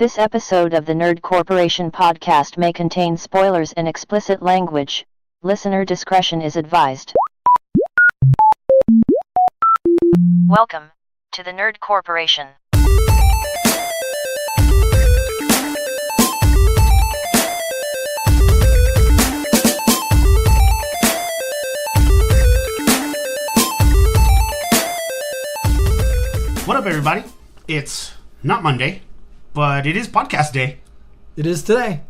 This episode of the Nerd Corporation podcast may contain spoilers and explicit language. Listener discretion is advised. Welcome to the Nerd Corporation. What up, everybody? It's not Monday, but it is podcast day. It is today.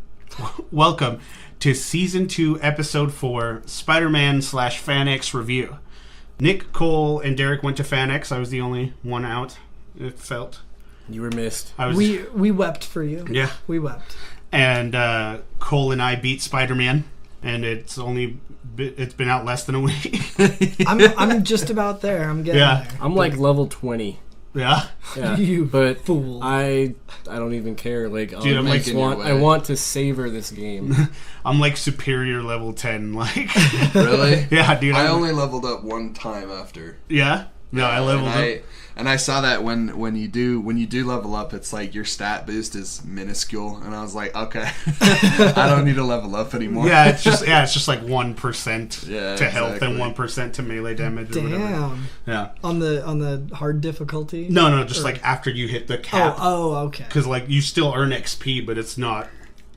Welcome to Season 2, Episode 4, Spider-Man / FanX review. Nick, Cole, and Derek went to FanX. I was the only one out, it felt. You were missed. We wept for you. Yeah. We wept. And Cole and I beat Spider-Man, and it's been out less than a week. I'm just about there. I'm getting there. I'm like level 20. Yeah? Yeah. You but fool. I don't even care. Like, Dude, I want to savor this game. I'm like superior level 10. Like, really? Yeah, dude. I only leveled up one time after. Yeah? No, I leveled up. And I saw that when you do level up, it's like your stat boost is minuscule, and I was like, okay, I don't need to level up anymore. Yeah, it's just like 1% to health and exactly. 1% to melee damage. Or Damn. whatever. Yeah. On the hard difficulty? No, just like after you hit the cap. Oh, okay. Because like you still earn XP, but it's not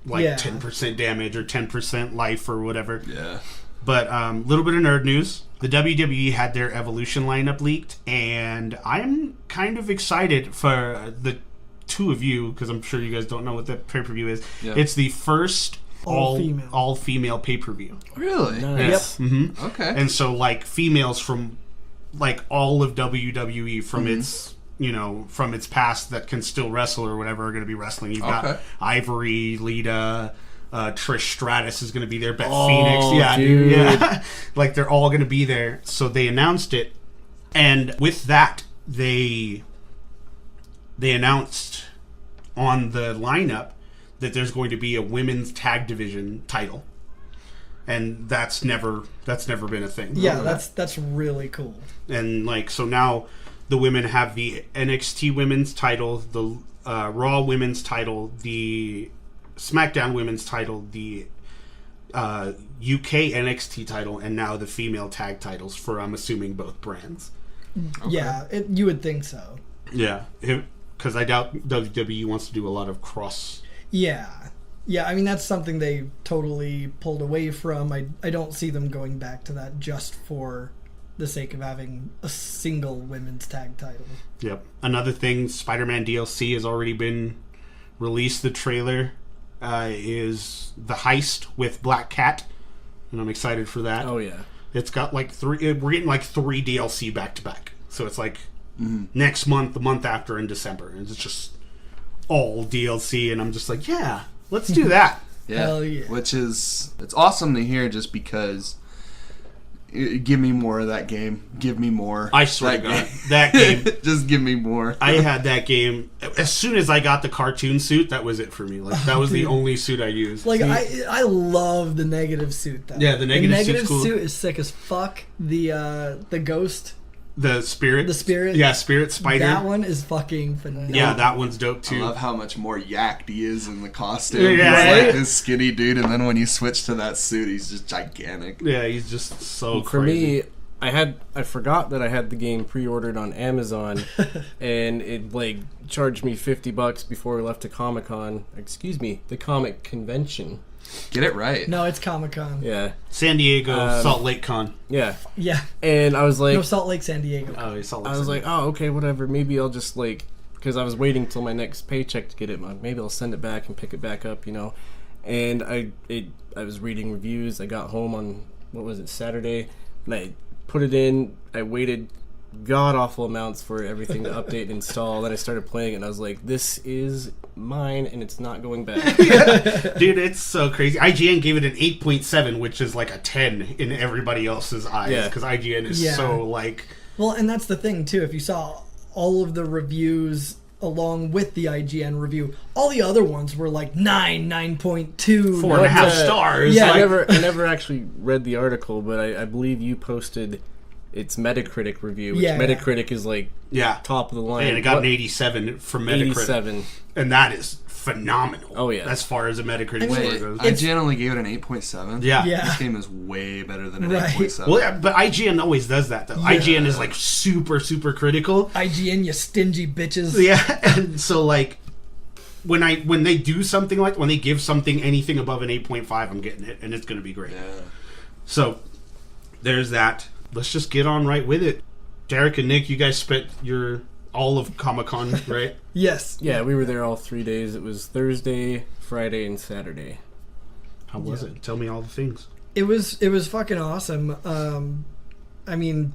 like Yeah. 10% damage or 10% life or whatever. Yeah. But little bit of nerd news. The WWE had their Evolution lineup leaked, and I'm kind of excited for the two of you, because I'm sure you guys don't know what the pay-per-view is. Yeah. It's the first all-female pay-per-view. Really? Nice. Yep. Mm-hmm. Okay. And so, like, females from, like, all of WWE from its, from its past that can still wrestle or whatever are going to be wrestling. You've got Ivory, Lita... Trish Stratus is going to be there, Beth Phoenix. Yeah, dude. Yeah. Like, they're all going to be there. So they announced it. And with that, they announced on the lineup that there's going to be a women's tag division title. And that's never been a thing. Yeah, that's really cool. And, like, so now the women have the NXT women's title, the Raw women's title, the SmackDown women's title, the UK NXT title, and now the female tag titles for, I'm assuming, both brands. Okay. Yeah, you would think so. Yeah, because I doubt WWE wants to do a lot of cross. Yeah. Yeah, I mean, that's something they totally pulled away from. I don't see them going back to that just for the sake of having a single women's tag title. Yep. Another thing, Spider-Man DLC has already been released, the trailer. Is the heist with Black Cat, and I'm excited for that. Oh yeah, it's got like we're getting like 3 DLC back to back, so it's like next month, the month after in December, and it's just all DLC, and I'm just like, yeah, let's do that. Yeah. Hell yeah. Which is, it's awesome to hear, just because. Give me more of that game. Give me more. I swear to God, that game. Just give me more. I had that game as soon as I got the cartoon suit. That was it for me. Like that was the only suit I used. Like I love the negative suit though. Yeah, the negative suit's cool. suit is sick as fuck. The ghost. The spirit. Yeah, spirit spider. That one is fucking phenomenal. Yeah, that one's dope too. I love how much more yacked he is in the costume. Yeah, he's right? like this skinny dude, and then when you switch to that suit, he's just gigantic. Yeah, he's just so for crazy. me, I forgot that I had the game pre-ordered on Amazon, and it like charged me $50 before we left to Comic-Con. Excuse me, the comic convention. Get it right. No, it's Comic-Con. Yeah. San Diego, Salt Lake Con. Yeah. Yeah. And I was like... No, Salt Lake, San Diego. Oh, Salt Lake. I was like, oh, okay, whatever. Maybe I'll just like... Because I was waiting till my next paycheck to get it. Maybe I'll send it back and pick it back up, And I was reading reviews. I got home on, Saturday. And I put it in. I waited god-awful amounts for everything to update and install. Then I started playing it, and I was like, this is mine, and it's not going back. Dude, it's so crazy. IGN gave it an 8.7, which is like a 10 in everybody else's eyes, because IGN is so like... Well, and that's the thing, too. If you saw all of the reviews along with the IGN review, all the other ones were like 9.2, 4.5 stars. Yeah, I never actually read the article, but I believe you posted its Metacritic review, which Metacritic is like top of the line. And it got an 87 from Metacritic. 87. And that is phenomenal. Oh, yeah. As far as a Metacritic I mean, score goes. IGN only gave it an 8.7. Yeah. Yeah. This game is way better than an Right. 8.7. Well, yeah, but IGN always does that, though. Yeah. IGN is, like, super, super critical. IGN, you stingy bitches. Yeah, and so, like, when they do something like, when they give something anything above an 8.5, I'm getting it, and it's going to be great. Yeah. So, there's that. Let's just get on right with it. Derek and Nick, you guys spent all of Comic-Con, right? Yes. Yeah, we were there all 3 days. It was Thursday, Friday, and Saturday. How was it? Tell me all the things. It was fucking awesome. I mean,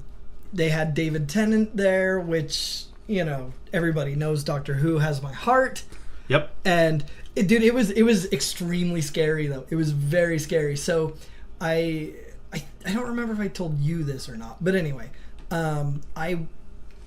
they had David Tennant there, which, you know, everybody knows Doctor Who has my heart. Yep. And it was extremely scary though. It was very scary. So I don't remember if I told you this or not, but anyway, I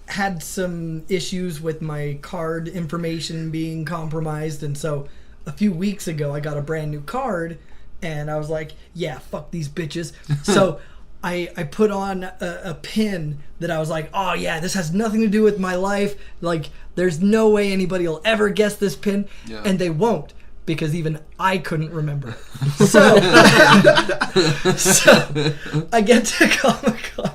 had some issues with my card information being compromised, and so a few weeks ago I got a brand new card, and I was like, yeah, fuck these bitches. So I put on a pin that I was like, oh yeah, this has nothing to do with my life. Like, there's no way anybody will ever guess this pin. Yeah. And they won't, because even I couldn't remember. So, so I get to Comic-Con,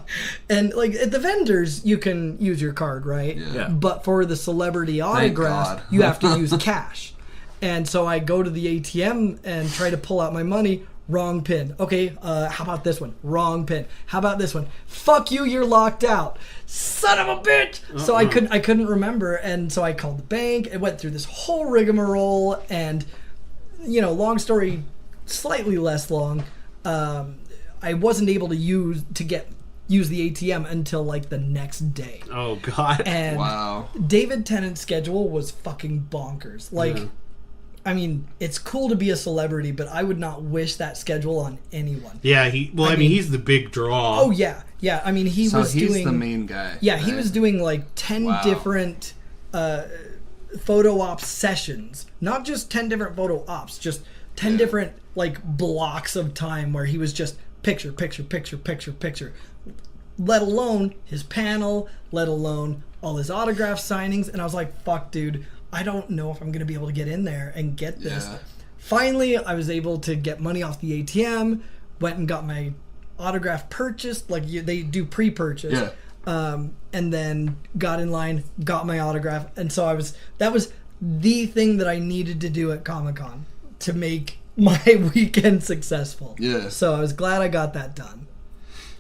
and like at the vendors, you can use your card, right? Yeah. But for the celebrity autographs, God. you have to use cash. And so I go to the ATM and try to pull out my money. Wrong pin. Okay, how about this one? Wrong pin. How about this one? Fuck you, you're locked out. Son of a bitch! So I couldn't remember, and so I called the bank. It went through this whole rigmarole, and, you know, long story, slightly less long, I wasn't able to use the ATM until like the next day. Oh, God. And Wow. David Tennant's schedule was fucking bonkers. Like, Yeah. I mean, it's cool to be a celebrity, but I would not wish that schedule on anyone. Yeah, I mean, he's the big draw. Oh yeah, yeah. I mean, he's He's doing the main guy. Yeah, he right? was doing like 10 Wow. different photo op sessions, not just 10 different photo ops, just 10 different like blocks of time where he was just picture, picture, picture, picture, picture. Let alone his panel, let alone all his autograph signings, and I was like, "Fuck, dude, I don't know if I'm gonna be able to get in there and get this." Yeah. Finally, I was able to get money off the ATM. Went and got my autograph purchased. Like they do pre-purchase. Yeah. And then got in line, got my autograph, and so that was the thing that I needed to do at Comic-Con to make my weekend successful. Yeah. So I was glad I got that done.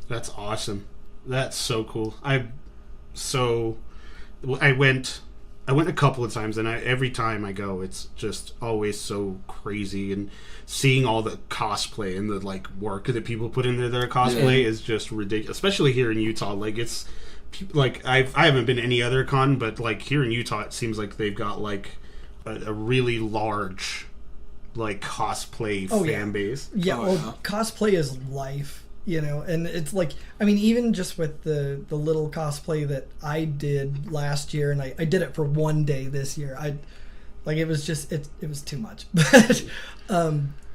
That's awesome. That's so cool. I went a couple of times, and every time I go, it's just always so crazy. And seeing all the cosplay and the like work that people put into their cosplay is just ridiculous. Especially here in Utah, like it's like I haven't been to any other con, but like here in Utah, it seems like they've got like a really large like cosplay fan base. Yeah, Oh, well, yeah. cosplay is life, you know, and it's like, I mean, even just with the little cosplay that I did last year, and I did it for one day this year, it was just, it was too much. But,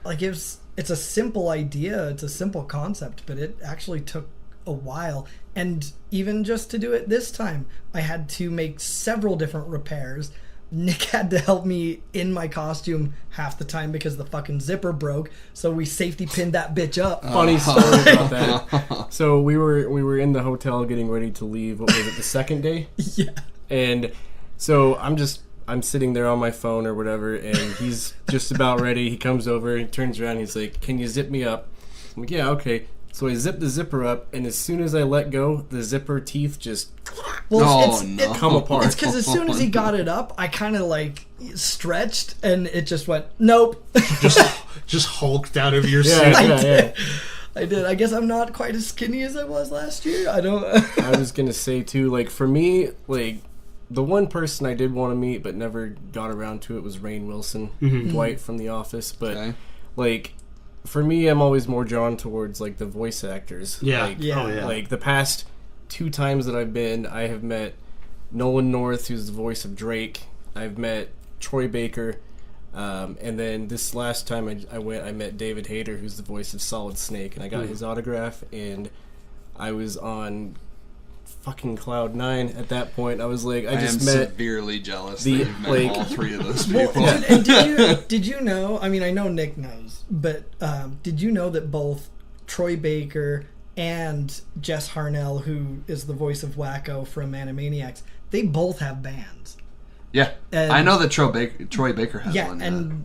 like, it's a simple idea, it's a simple concept, but it actually took a while. And even just to do it this time, I had to make several different repairs. Nick had to help me in my costume half the time because the fucking zipper broke, so we safety pinned that bitch up. Funny story about that. So we were in the hotel getting ready to leave. What was it, the second day? Yeah. And so I'm sitting there on my phone or whatever, and he's just about ready. He comes over, he turns around, he's like, "Can you zip me up?" I'm like, "Yeah, okay." So I zip the zipper up, and as soon as I let go, the zipper teeth just Well, come apart. It's because as soon as he got it up, I kind of like stretched, and it just went, nope. Just hulked out of your Yeah, suit. yeah. I did. I guess I'm not quite as skinny as I was last year. I don't. I was gonna say too, like for me, like the one person I did want to meet but never got around to it was Rainn Wilson, Dwight from The Office. But Okay. like for me, I'm always more drawn towards like the voice actors. Yeah. Like, Yeah. Oh, yeah. Like the past 2 times that I've been, I have met Nolan North, who's the voice of Drake. I've met Troy Baker. And then this last time I went, I met David Hayter, who's the voice of Solid Snake, and I got his autograph, and I was on fucking cloud nine at that point. I was like, I am just met severely jealous the- that you've met like- all three of those Well, people. and did you know? I mean, I know Nick knows, but did you know that both Troy Baker and Jess Harnell, who is the voice of Wacko from Animaniacs, they both have bands. Yeah, And- I know that Troy Baker has Yeah, one. and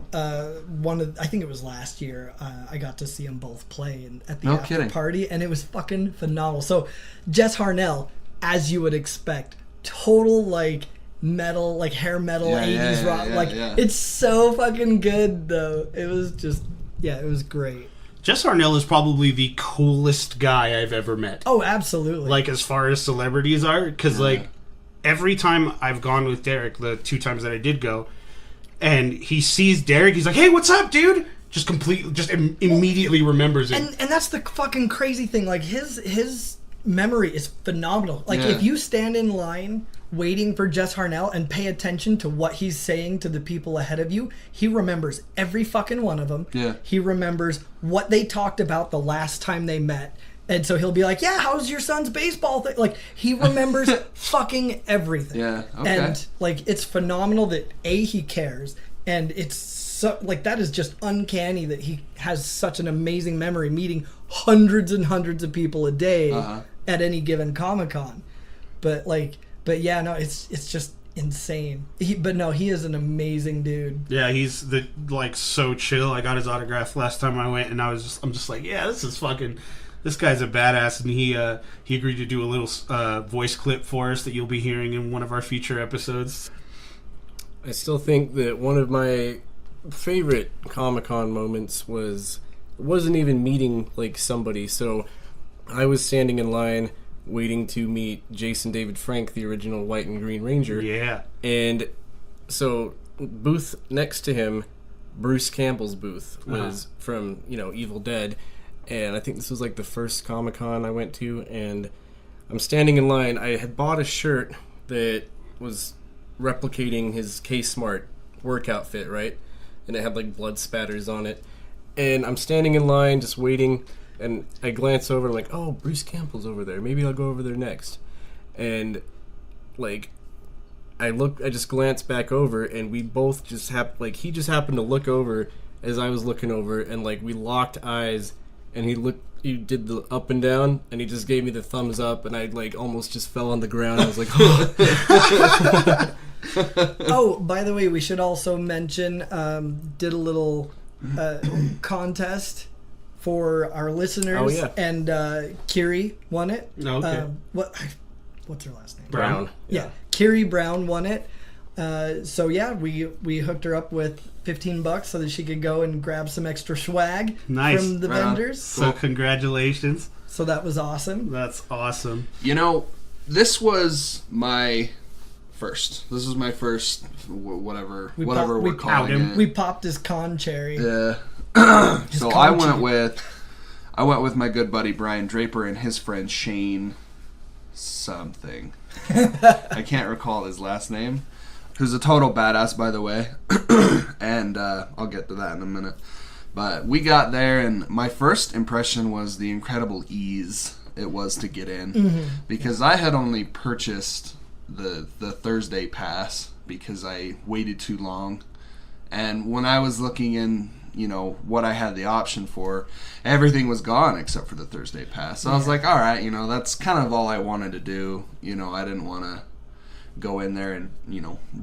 one of I think it was last year. I got to see them both play at the No after kidding. party, and it was fucking phenomenal. So Jess Harnell, as you would expect, total like metal, like hair metal, Yeah, 80s rock. Like yeah. it's so fucking good though. It was just it was great. Jess Harnell is probably the coolest guy I've ever met. Oh, absolutely. Like, as far as celebrities are, because like every time I've gone with Derek, the 2 times that I did go, and he sees Derek, he's like, "Hey, what's up, dude?" Just immediately remembers it. and that's the fucking crazy thing. Like his memory is phenomenal. Like Yeah. if you stand in line waiting for Jess Harnell and pay attention to what he's saying to the people ahead of you, he remembers every fucking one of them. Yeah. He remembers what they talked about the last time they met. And so he'll be like, "Yeah, how's your son's baseball thing?" Like he remembers fucking everything. Yeah, okay. And like it's phenomenal that he cares, and it's so like that is just uncanny that he has such an amazing memory, meeting hundreds and hundreds of people a day at any given Comic-Con. But yeah, no, it's just insane. He is an amazing dude. Yeah, he's so chill. I got his autograph last time I went, and I'm just like, yeah, this guy's a badass, and he agreed to do a little voice clip for us that you'll be hearing in one of our future episodes. I still think that one of my favorite Comic-Con moments wasn't even meeting like somebody. So I was standing in line waiting to meet Jason David Frank, the original White and Green Ranger. Yeah. And so booth next to him, Bruce Campbell's booth was from, Evil Dead. And I think this was like the first Comic-Con I went to, and I'm standing in line. I had bought a shirt that was replicating his K-Smart work outfit, right? And it had like blood spatters on it. And I'm standing in line just waiting, and I glance over, I'm like, oh, Bruce Campbell's over there. Maybe I'll go over there next. And like I just glanced back over, and we both just he just happened to look over as I was looking over, and like we locked eyes. And he did the up and down, and he just gave me the thumbs up, and I like almost just fell on the ground. I was like, oh. Oh, by the way, we should also mention did a little contest for our listeners. Oh, yeah. And Kiri won it. Okay. What's her last name? Brown. Yeah, Kiri Brown won it. So yeah, we hooked her up with $15 so that she could go and grab some extra swag Nice. from the Right on. vendors. So congratulations. So that was awesome. That's awesome. This was my first. This was my first, whatever We we're calling him. it. We popped his con cherry. Yeah. So con I went with my good buddy Brian Draper and his friend Shane something. I can't recall his last name. Who's a total badass, by the way. And I'll get to that in a minute. But we got there, and my first impression was the incredible ease it was to get in. Because I had only purchased the Thursday pass because I waited too long. And when I was looking in, what I had the option for, everything was gone except for the Thursday pass. So I was like, all right, that's kind of all I wanted to do. I didn't want to go in there and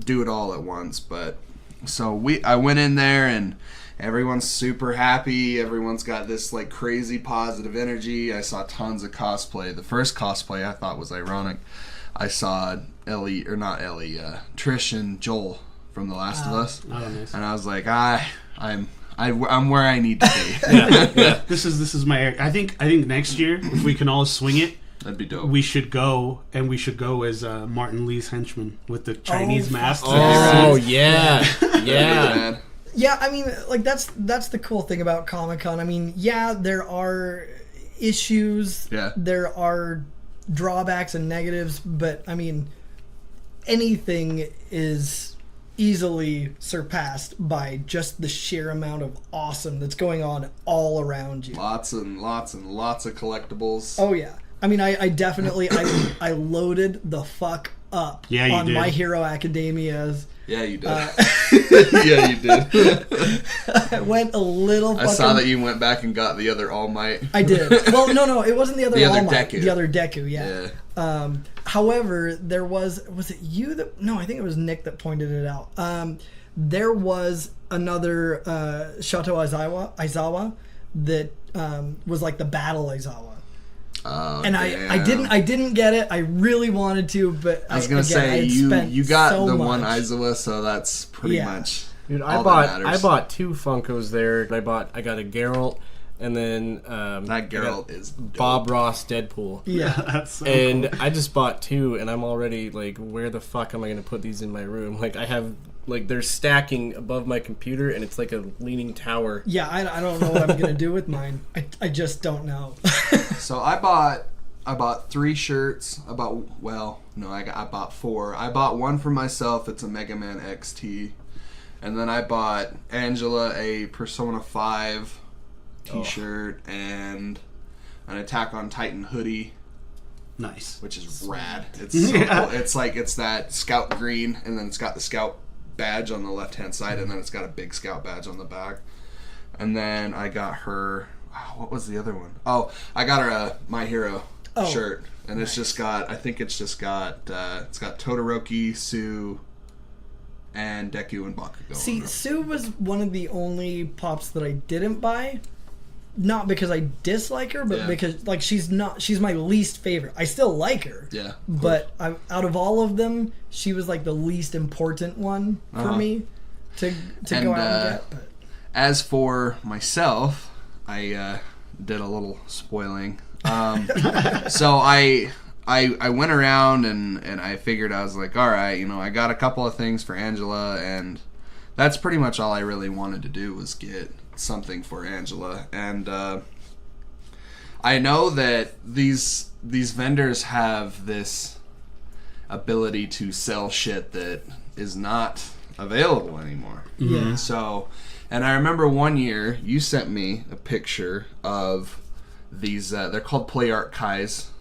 do it all at once. But so I went in there, and everyone's super happy. Everyone's got this like crazy positive energy. I saw tons of cosplay. The first cosplay I thought was ironic. I saw Trish and Joel from The Last of Us. Oh, nice. And I was like, I'm where I need to be. Yeah. This is my area. I think next year, if we can all swing it, That'd be dope. we should go as Martin Lee's henchman with the Chinese mask. Oh, yeah. Yeah. Man. Yeah, I mean, like that's the cool thing about Comic-Con. I mean, yeah, there are issues. Yeah. There are drawbacks and negatives, but I mean, anything is easily surpassed by just the sheer amount of awesome that's going on all around you. Lots and lots of collectibles. Oh yeah. I mean, I definitely I loaded the fuck up Yeah, you did. My Hero Academia's. Yeah, you did. Yeah, you did. I went a little. I saw that you went back and got the other All Might. I did. Well, no, it wasn't the other All Might. Deku. The other Deku, yeah. However, there was it you that? No, I think it was Nick that pointed it out. There was another Shoto Aizawa that was like the Battle Aizawa. Oh, and I didn't get it. I really wanted to, but I was gonna say you got so the much. one Aizawa, so that's pretty much. Dude, all that matters. I bought 2 Funkos there. I got a Geralt, and then that Geralt is dope. Bob Ross Deadpool. Yeah, That's so And cool. I just bought 2, and I'm already like, where the fuck am I gonna put these in my room? Like I have. Like, they're stacking above my computer, and it's like a leaning tower. Yeah, I don't know what I'm going to do with mine. I just don't know. So I bought 3 shirts. I bought 4. I bought one for myself. It's a Mega Man XT. And then I bought Angela a Persona 5 t-shirt and an Attack on Titan hoodie. Nice. Which is rad. It's so cool. It's that Scout green, and then it's got the Scout badge on the left hand side, and then it's got a big Scout badge on the back. And then I got her what was the other one? Oh, I got her a My Hero shirt, and it's just got it's got Todoroki, Sue, and Deku and Bakugo. See, Sue was one of the only pops that I didn't buy. Not because I dislike her, but because like she's my least favorite. I still like her. Yeah. But out of all of them, she was like the least important one for me to go out and get. But. As for myself, I did a little spoiling. So I went around and I figured, I was like, all right, I got a couple of things for Angela, and that's pretty much all I really wanted to do was get something for Angela. And I know that these vendors have this ability to sell shit that is not available anymore. Yeah. So, and I remember one year you sent me a picture of these they're called Play Art Kais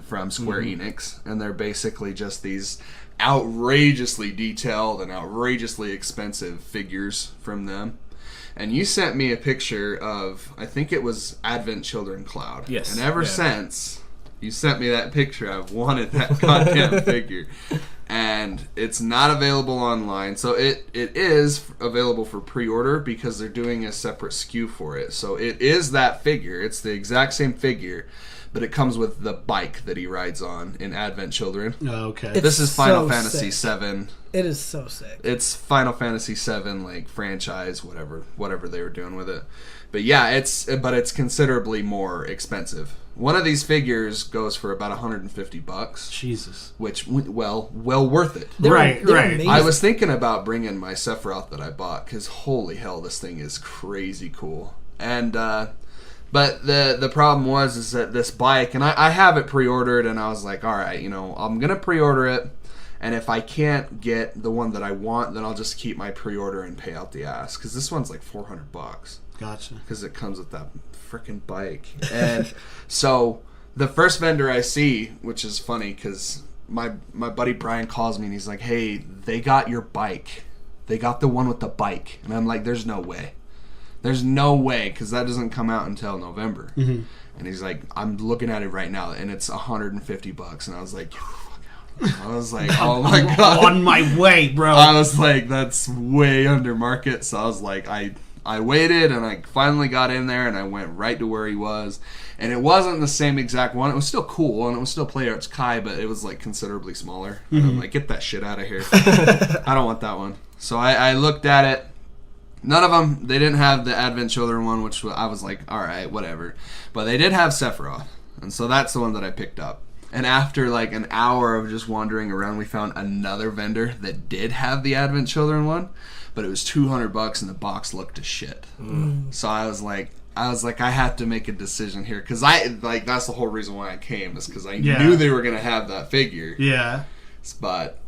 from Square Enix, and they're basically just these outrageously detailed and outrageously expensive figures from them. And you sent me a picture of, I think it was Advent Children Cloud. Yes. And ever since you sent me that picture, I've wanted that goddamn figure. And it's not available online. So it is available for pre-order because they're doing a separate SKU for it. So it is that figure. It's the exact same figure, but it comes with the bike that he rides on in Advent Children. Okay. This is Final so Fantasy sick. VII. It is so sick. It's Final Fantasy VII, like franchise, whatever they were doing with it. But yeah, it's considerably more expensive. One of these figures goes for about $150. Jesus. Which, well worth it. They're Right. amazing. I was thinking about bringing my Sephiroth that I bought, because holy hell, this thing is crazy cool. And but the problem is that this bike, and I have it pre-ordered, and I was like, all right, I'm gonna pre-order it. And if I can't get the one that I want, then I'll just keep my pre-order and pay out the ass. Because this one's like $400. Gotcha. Because it comes with that freaking bike. And so the first vendor I see, which is funny because my buddy Brian calls me and he's like, hey, they got your bike. They got the one with the bike. And I'm like, there's no way. There's no way, because that doesn't come out until November. Mm-hmm. And he's like, I'm looking at it right now, and it's $150. And I was like, I was like, oh my god, on my way, bro. I was like, that's way under market. So I was like, I waited, and I finally got in there, and I went right to where he was. And it wasn't the same exact one. It was still cool, and it was still Play Arts Kai, but it was like considerably smaller. And I'm like, get that shit out of here. I don't want that one. So I looked at it. None of them, they didn't have the Advent Children one, which I was like, alright, whatever. But they did have Sephiroth. And so that's the one that I picked up. And after like an hour of just wandering around, we found another vendor that did have the Advent Children one, but it was $200 and the box looked to shit. So I was like, I have to make a decision here, because that's the whole reason why I came, is because I knew they were gonna have that figure. Yeah. But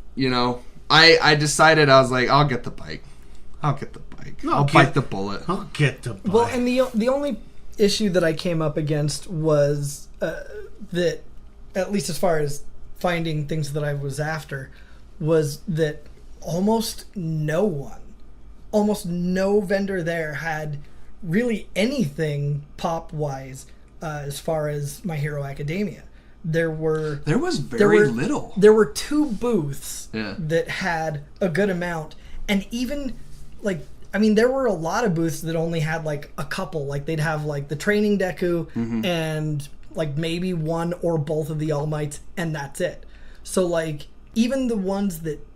I decided, I was like, I'll get the bike. I'll bite the bullet. I'll get the bike. Well, and the only issue that I came up against was that at least as far as finding things that I was after, was that almost no vendor there had really anything pop-wise as far as My Hero Academia. There was very little. There were 2 booths Yeah. that had a good amount, and even like, I mean, there were a lot of booths that only had like a couple. Like they'd have like the training Deku and like maybe one or both of the All Mights, and that's it. So like even the ones that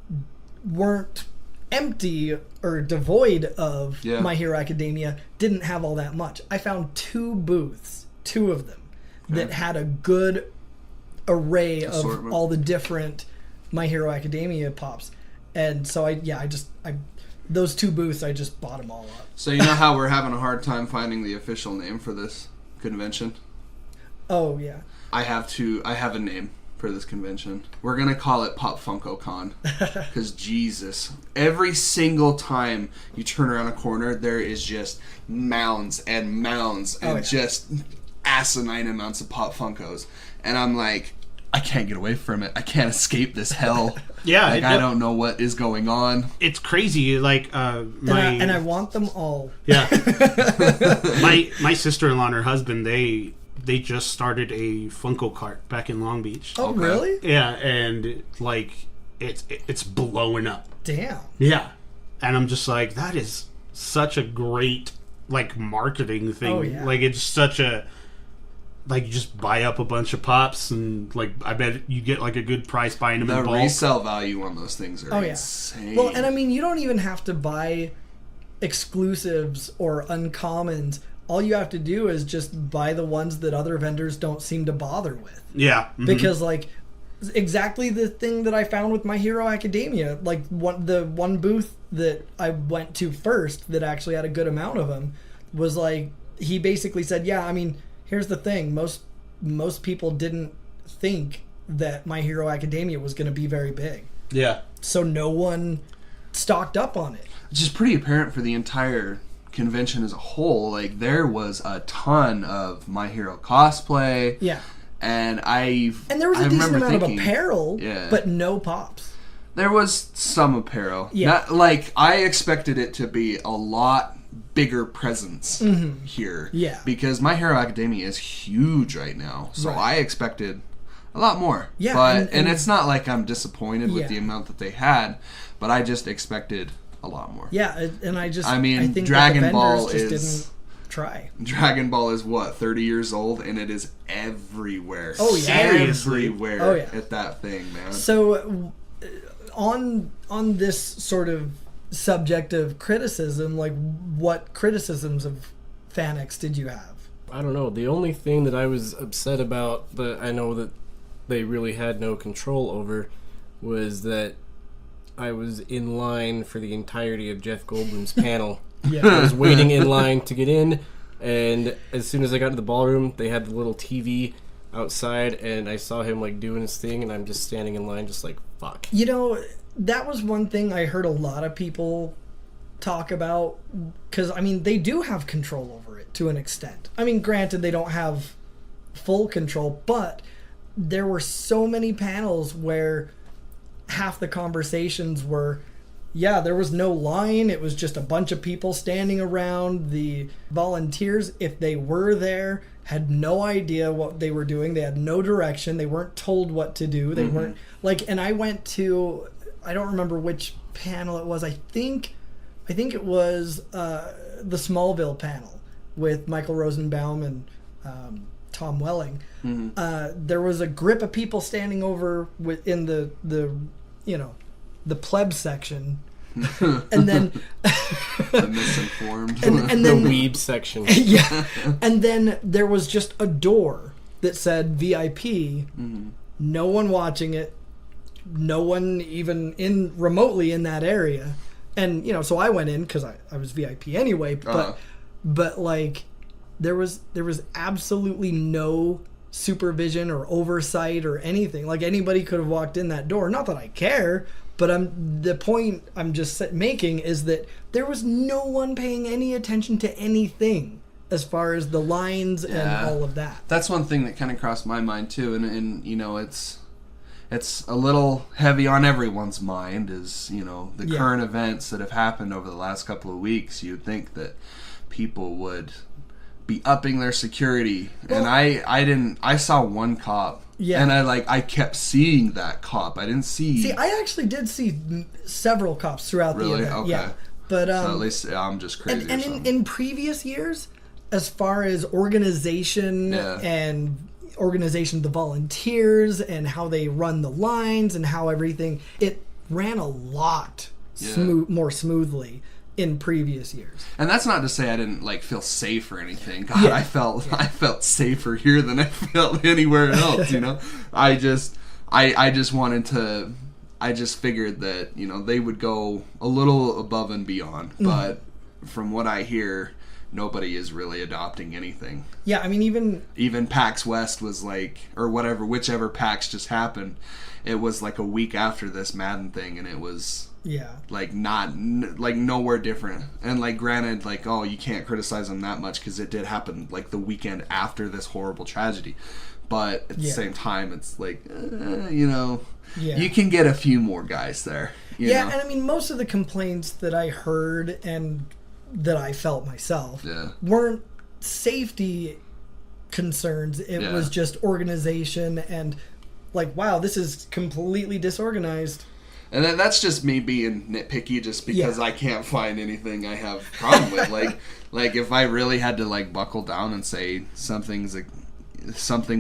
weren't empty or devoid of My Hero Academia didn't have all that much. I found 2 booths, 2 of them, that had a good array of all the different My Hero Academia pops. And so those 2 booths, I just bought them all up. So you know how we're having a hard time finding the official name for this convention? Oh yeah. I have a name for this convention. We're gonna call it Pop Funko Con. Because Jesus, every single time you turn around a corner, there is just mounds and just asinine amounts of Pop Funkos. And I'm like, I can't get away from it. I can't escape this hell. Yeah, like I don't know what is going on. It's crazy. Like and I want them all. Yeah. my sister-in-law and her husband, they just started a Funko cart back in Long Beach. Oh, really? Yeah, and like it's blowing up. Damn. Yeah, and I'm just like, that is such a great like marketing thing. Oh, yeah. Like it's such a like you just buy up a bunch of pops and like I bet you get like a good price buying them in bulk. The resale value on those things are insane. Well, and I mean, you don't even have to buy exclusives or uncommons. All you have to do is just buy the ones that other vendors don't seem to bother with. Yeah. Mm-hmm. Because like exactly the thing that I found with My Hero Academia, like the one booth that I went to first that actually had a good amount of them was like, he basically said, yeah, I mean, here's the thing, most people didn't think that My Hero Academia was going to be very big. Yeah. So no one stocked up on it. Which is pretty apparent for the entire convention as a whole. Like there was a ton of My Hero cosplay. Yeah. And there was a decent amount of apparel, but no pops. There was some apparel. Yeah. Not, like I expected it to be a lot bigger presence here. Yeah. Because My Hero Academia is huge right now. So I expected a lot more. Yeah. But and it's not like I'm disappointed with the amount that they had, but I just expected a lot more. Yeah, and I think Dragon that the Ball vendors is just didn't try. Dragon Ball is what, 30 years old, and it is everywhere. Oh yeah, everywhere at that thing, man. So on this sort of subject of criticism, like what criticisms of FanX did you have? I don't know. The only thing that I was upset about, but I know that they really had no control over, was that I was in line for the entirety of Jeff Goldblum's panel. Yeah. I was waiting in line to get in, and as soon as I got to the ballroom, they had the little TV outside, and I saw him like doing his thing, and I'm just standing in line just like, fuck. You know, that was one thing I heard a lot of people talk about, because, I mean, they do have control over it to an extent. I mean, granted, they don't have full control, but there were so many panels where half the conversations were, yeah, there was no line. It was just a bunch of people standing around. The volunteers, if they were there, had no idea what they were doing. They had no direction. They weren't told what to do. They weren't like, and I went to, I don't remember which panel it was. I think it was the Smallville panel with Michael Rosenbaum and Tom Welling. There was a grip of people standing over in the pleb section, and then the misinformed, and then the weeb section. Yeah, and then there was just a door that said VIP. No one watching it. No one even remotely in that area. And so I went in because I was VIP anyway. But like there was absolutely no supervision or oversight or anything. Like anybody could have walked in that door. Not that I care, but the point I'm just making is that there was no one paying any attention to anything as far as the lines and all of that. That's one thing that kind of crossed my mind too, and you know, it's a little heavy on everyone's mind, is, you know, the current events that have happened over the last couple of weeks. You'd think that people would be upping their security, and I saw one cop, and I kept seeing that cop. I didn't see. I actually did see several cops throughout the event. Okay. Yeah, but so at least I'm just crazy. And in previous years, as far as organization and organization of the volunteers and how they run the lines and how everything, it ran a lot more smoothly in previous years. And that's not to say I didn't feel safe or anything. God, I felt safer here than I felt anywhere else, you know. I just wanted to, I just figured that, you know, they would go a little above and beyond, but from what I hear, nobody is really adopting anything. Yeah, I mean, even PAX West was or whichever PAX just happened, it was a week after this Madden thing, and it was nowhere different. And granted, you can't criticize them that much because it did happen the weekend after this horrible tragedy. But at the same time, it's you know, you can get a few more guys there. You know? And I mean, most of the complaints that I heard and that I felt myself weren't safety concerns. It was just organization and wow, this is completely disorganized. And then that's just me being nitpicky, just because I can't find anything I have a problem with. If I really had to buckle down and say something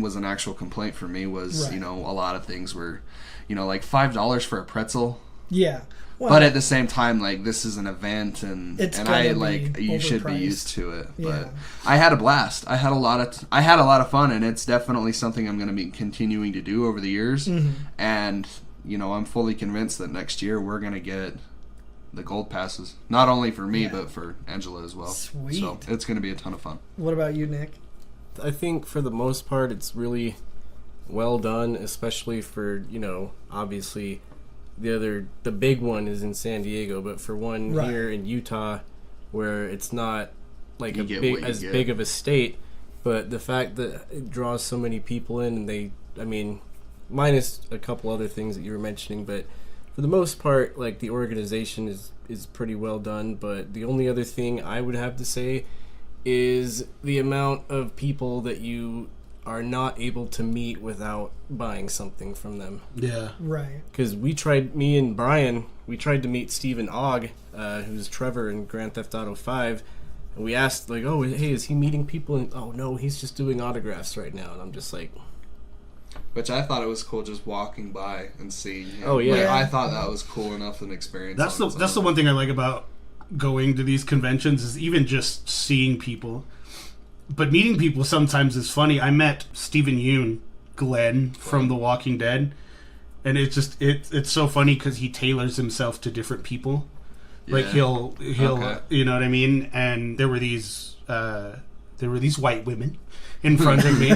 was an actual complaint for me, was you know, a lot of things were, you know, $5 for a pretzel. Yeah. Well, but at the same time, this is an event, and you should be used to it. But I had a blast. I had a lot of fun, and it's definitely something I'm going to be continuing to do over the years. And you know, I'm fully convinced that next year we're going to get the gold passes, not only for me but for Angela as well. Sweet. So it's going to be a ton of fun. What about you, Nick? I think for the most part, it's really well done, especially for, you know, obviously. The big one is in San Diego, but for one here in Utah, where it's not big of a state, but the fact that it draws so many people in, and minus a couple other things that you were mentioning, but for the most part, the organization is pretty well done. But the only other thing I would have to say is the amount of people that you are not able to meet without buying something from them. Yeah. Right. Because me and Brian, we tried to meet Stephen Ogg, who's Trevor in Grand Theft Auto 5, and we asked, oh, hey, is he meeting people? And, oh, no, he's just doing autographs right now. And I'm just Which I thought it was cool just walking by and seeing him. Oh, yeah. I thought that was cool enough an experience. That's the one thing I like about going to these conventions, is even just seeing people. But meeting people sometimes is funny. I met Stephen Yeun, Glenn from The Walking Dead, and it's so funny because he tailors himself to different people. He'll you know what I mean? And there were these white women in front of me,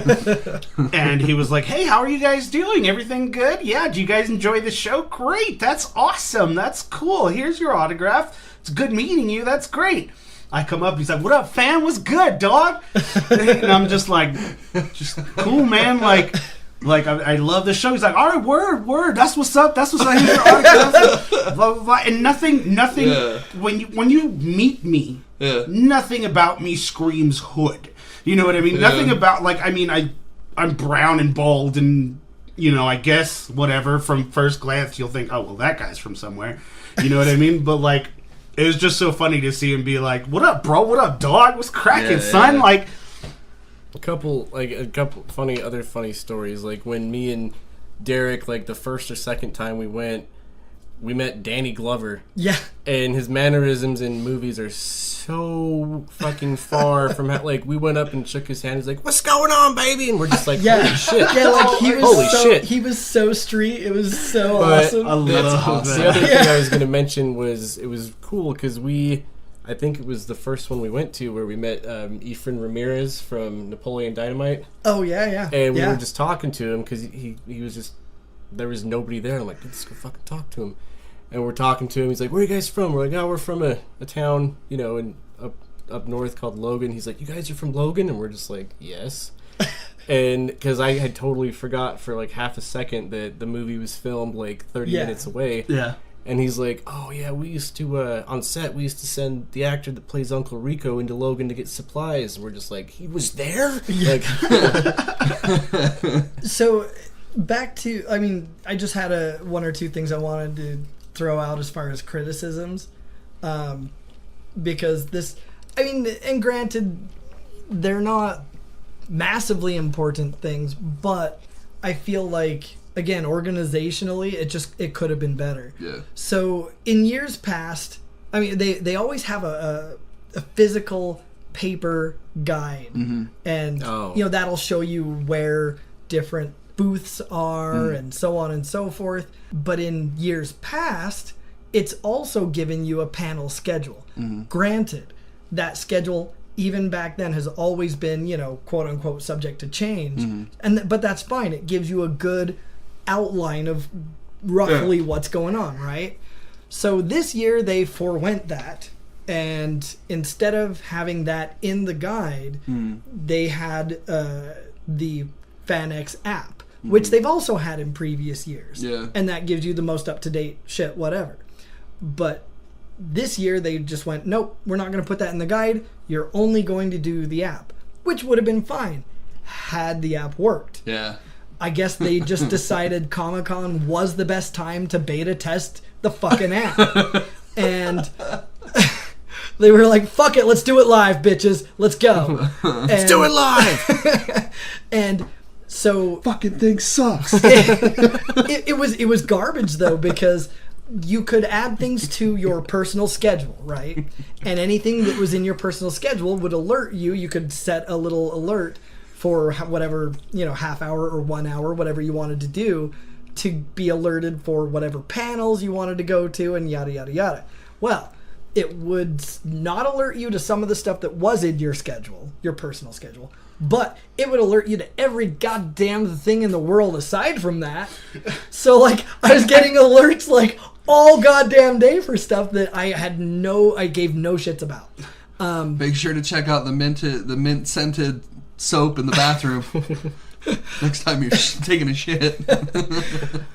and he was like, "Hey, how are you guys doing? Everything good? Yeah, do you guys enjoy the show? Great, that's awesome, that's cool. Here's your autograph. It's good meeting you. That's great." I come up, he's like, "What up, fam? What's good, dog?" And I'm just just cool, man. I love the show. He's like, "All right, word. That's what's up. Here's your autograph." Blah, blah, blah. And nothing. Yeah. When you meet me, nothing about me screams hood. You know what I mean? Yeah. Nothing about I'm brown and bald, and you know, I guess whatever. From first glance, you'll think, "Oh, well, that guy's from somewhere." You know what I mean? But it was just so funny to see him be like, "What up, bro? What up, dog? What's cracking, son?" A couple other funny stories. When me and Derek, the first or second time we met Danny Glover. Yeah. And his mannerisms in movies are so fucking far from we went up and shook his hand. He's like, "What's going on, baby?" And we're just like, "Holy shit!" Yeah, he was so street. It was so awesome. I love that. The other thing I was going to mention was, it was cool because I think it was the first one we went to where we met Efren Ramirez from Napoleon Dynamite. Oh yeah. And we were just talking to him because he was just, there was nobody there. I'm like, let's go fucking talk to him. And we're talking to him. He's like, "Where are you guys from?" We're like, "Oh, we're from a town, you know, in up north called Logan. He's like, you guys are from Logan? And we're just like, yes. And because I had totally forgot for like half a second that the movie was filmed like 30 minutes away. Yeah. And he's like, oh yeah, we used to, on set, we used to send the actor that plays Uncle Rico into Logan to get supplies. And we're just like, he was there? Like, So, back to, I mean, I just had one or two things I wanted to throw out as far as criticisms. Because this, I mean, and granted, they're not massively important things, but I feel like, again, organizationally, it could have been better. Yeah. So in years past, I mean, they always have a physical paper guide, and that'll show you where different booths are and so on and so forth. But in years past, it's also given you a panel schedule. Granted, that schedule even back then has always been, quote unquote, subject to change. But that's fine. It gives you a good outline of roughly what's going on, right? So this year they forewent that, and instead of having that in the guide, they had the FanX app, which they've also had in previous years. Yeah. And that gives you the most up-to-date shit, whatever. But this year they just went, nope, we're not going to put that in the guide. You're only going to do the app, which would have been fine had the app worked. Yeah. I guess they just decided Comic-Con was the best time to beta test the fucking app. And they were like, fuck it, let's do it live, bitches. Let's go. let's do it live. And so fucking thing sucks. it was garbage though, because you could add things to your personal schedule, right? And anything that was in your personal schedule would alert you. You could set a little alert for whatever, half hour or 1 hour, whatever you wanted to do, to be alerted for whatever panels you wanted to go to, and yada, yada, yada. Well, it would not alert you to some of the stuff that was in your schedule, your personal schedule, but it would alert you to every goddamn thing in the world aside from that. So, like, I was getting alerts, like, all goddamn day for stuff that I gave no shits about. Make sure to check out the mint scented soap in the bathroom next time you're taking a shit.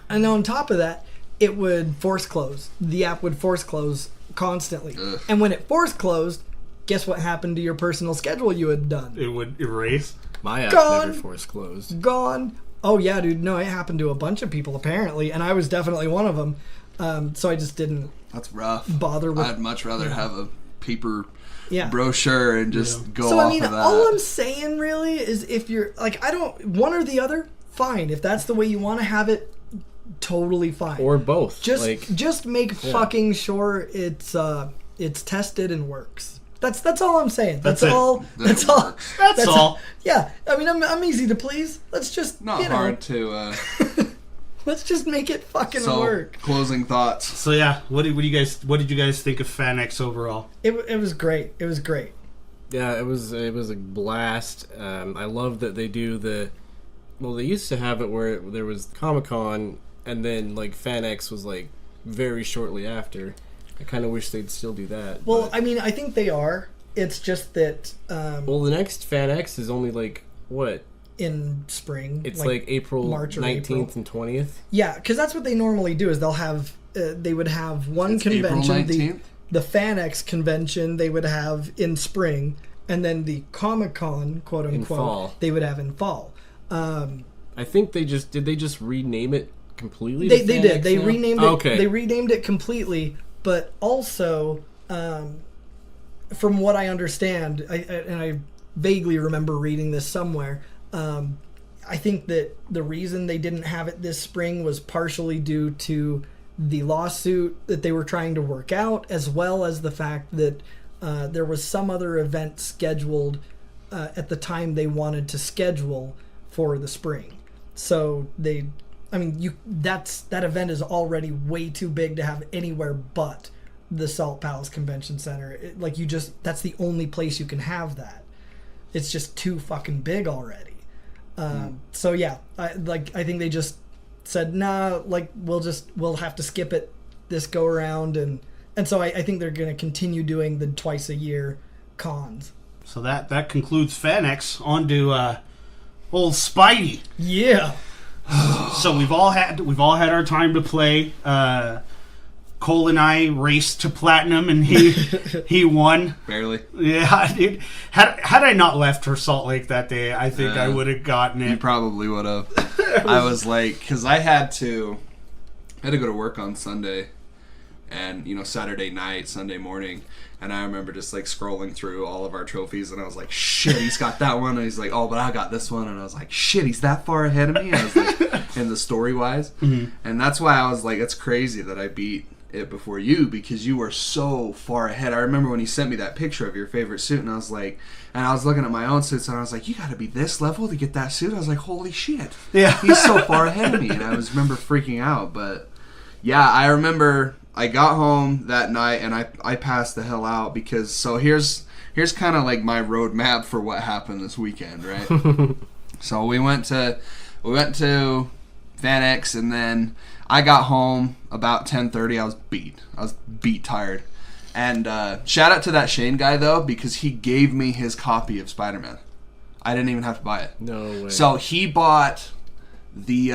And on top of that, it would force close. The app would force close constantly. Ugh. And when it force closed, guess what happened to your personal schedule you had done? It would erase. My app Gone. never force closed. Gone. Oh yeah, dude. No, it happened to a bunch of people apparently, and I was definitely one of them. So I just didn't That's rough. bother with. I'd much rather have a paper Yeah. brochure and just go So off I mean, of that. all I'm saying really is, if you're like, one or the other, fine. If that's the way you want to have it, totally fine. Or both. Just make fucking sure it's tested and works. That's all I'm saying. That's it. all. That's all. That's all. Yeah. I mean, I'm easy to please. Let's just Not hard to. Let's just make it fucking So, work. closing thoughts. So yeah, what did you guys think of FanX overall? It was great. It was great. Yeah, it was a blast. I love that they do they used to have it where there was Comic-Con, and then like FanX was like very shortly after. I kind of wish they'd still do that. Well, I mean, I think they are. It's just that the next FanX is only like what? in spring. It's like April March or 19th and 20th. Yeah, because that's what they normally do. Is they would have one It's convention, April 19th? the FanX convention they would have in spring, and then the Comic-Con, quote In unquote, fall. they would have in fall. I think they just rename it completely. They to did. FanX They now? renamed it. Okay. They renamed it completely, but also, from what I understand, I vaguely remember reading this somewhere. I think that the reason they didn't have it this spring was partially due to the lawsuit that they were trying to work out, as well as the fact that there was some other event scheduled at the time they wanted to schedule for the spring. So that event is already way too big to have anywhere but the Salt Palace Convention Center. That's the only place you can have that. It's just too fucking big already. So yeah, I think they just said, nah, like we'll have to skip it this go around, and so I think they're going to continue doing the twice a year cons. So that concludes FanX. On to old Spidey. Yeah. So we've all had our time to play. Cole and I raced to platinum, and he won. Barely. Yeah, dude. Had I not left for Salt Lake that day, I think I would have gotten it. You probably would have. I was like, because I had to go to work on Sunday, and Saturday night, Sunday morning, and I remember just like scrolling through all of our trophies, and I was like, shit, he's got that one, and he's like, oh, but I got this one, and I was like, shit, he's that far ahead of me. And I was like, in the story wise, and that's why I was like, it's crazy that I beat it before you, because you were so far ahead. I remember when you sent me that picture of your favorite suit, and I was like, and I was looking at my own suits, and I was like, you gotta be this level to get that suit. I was like, holy shit, yeah, he's so far ahead of me. And I remember freaking out. But yeah, I remember I got home that night and I passed the hell out, because so here's kind of like my roadmap for what happened this weekend, right? So we went to FanX, and then I got home about 10:30. I was beat tired. And shout out to that Shane guy though, because he gave me his copy of Spider-Man. I didn't even have to buy it. No way. So he bought the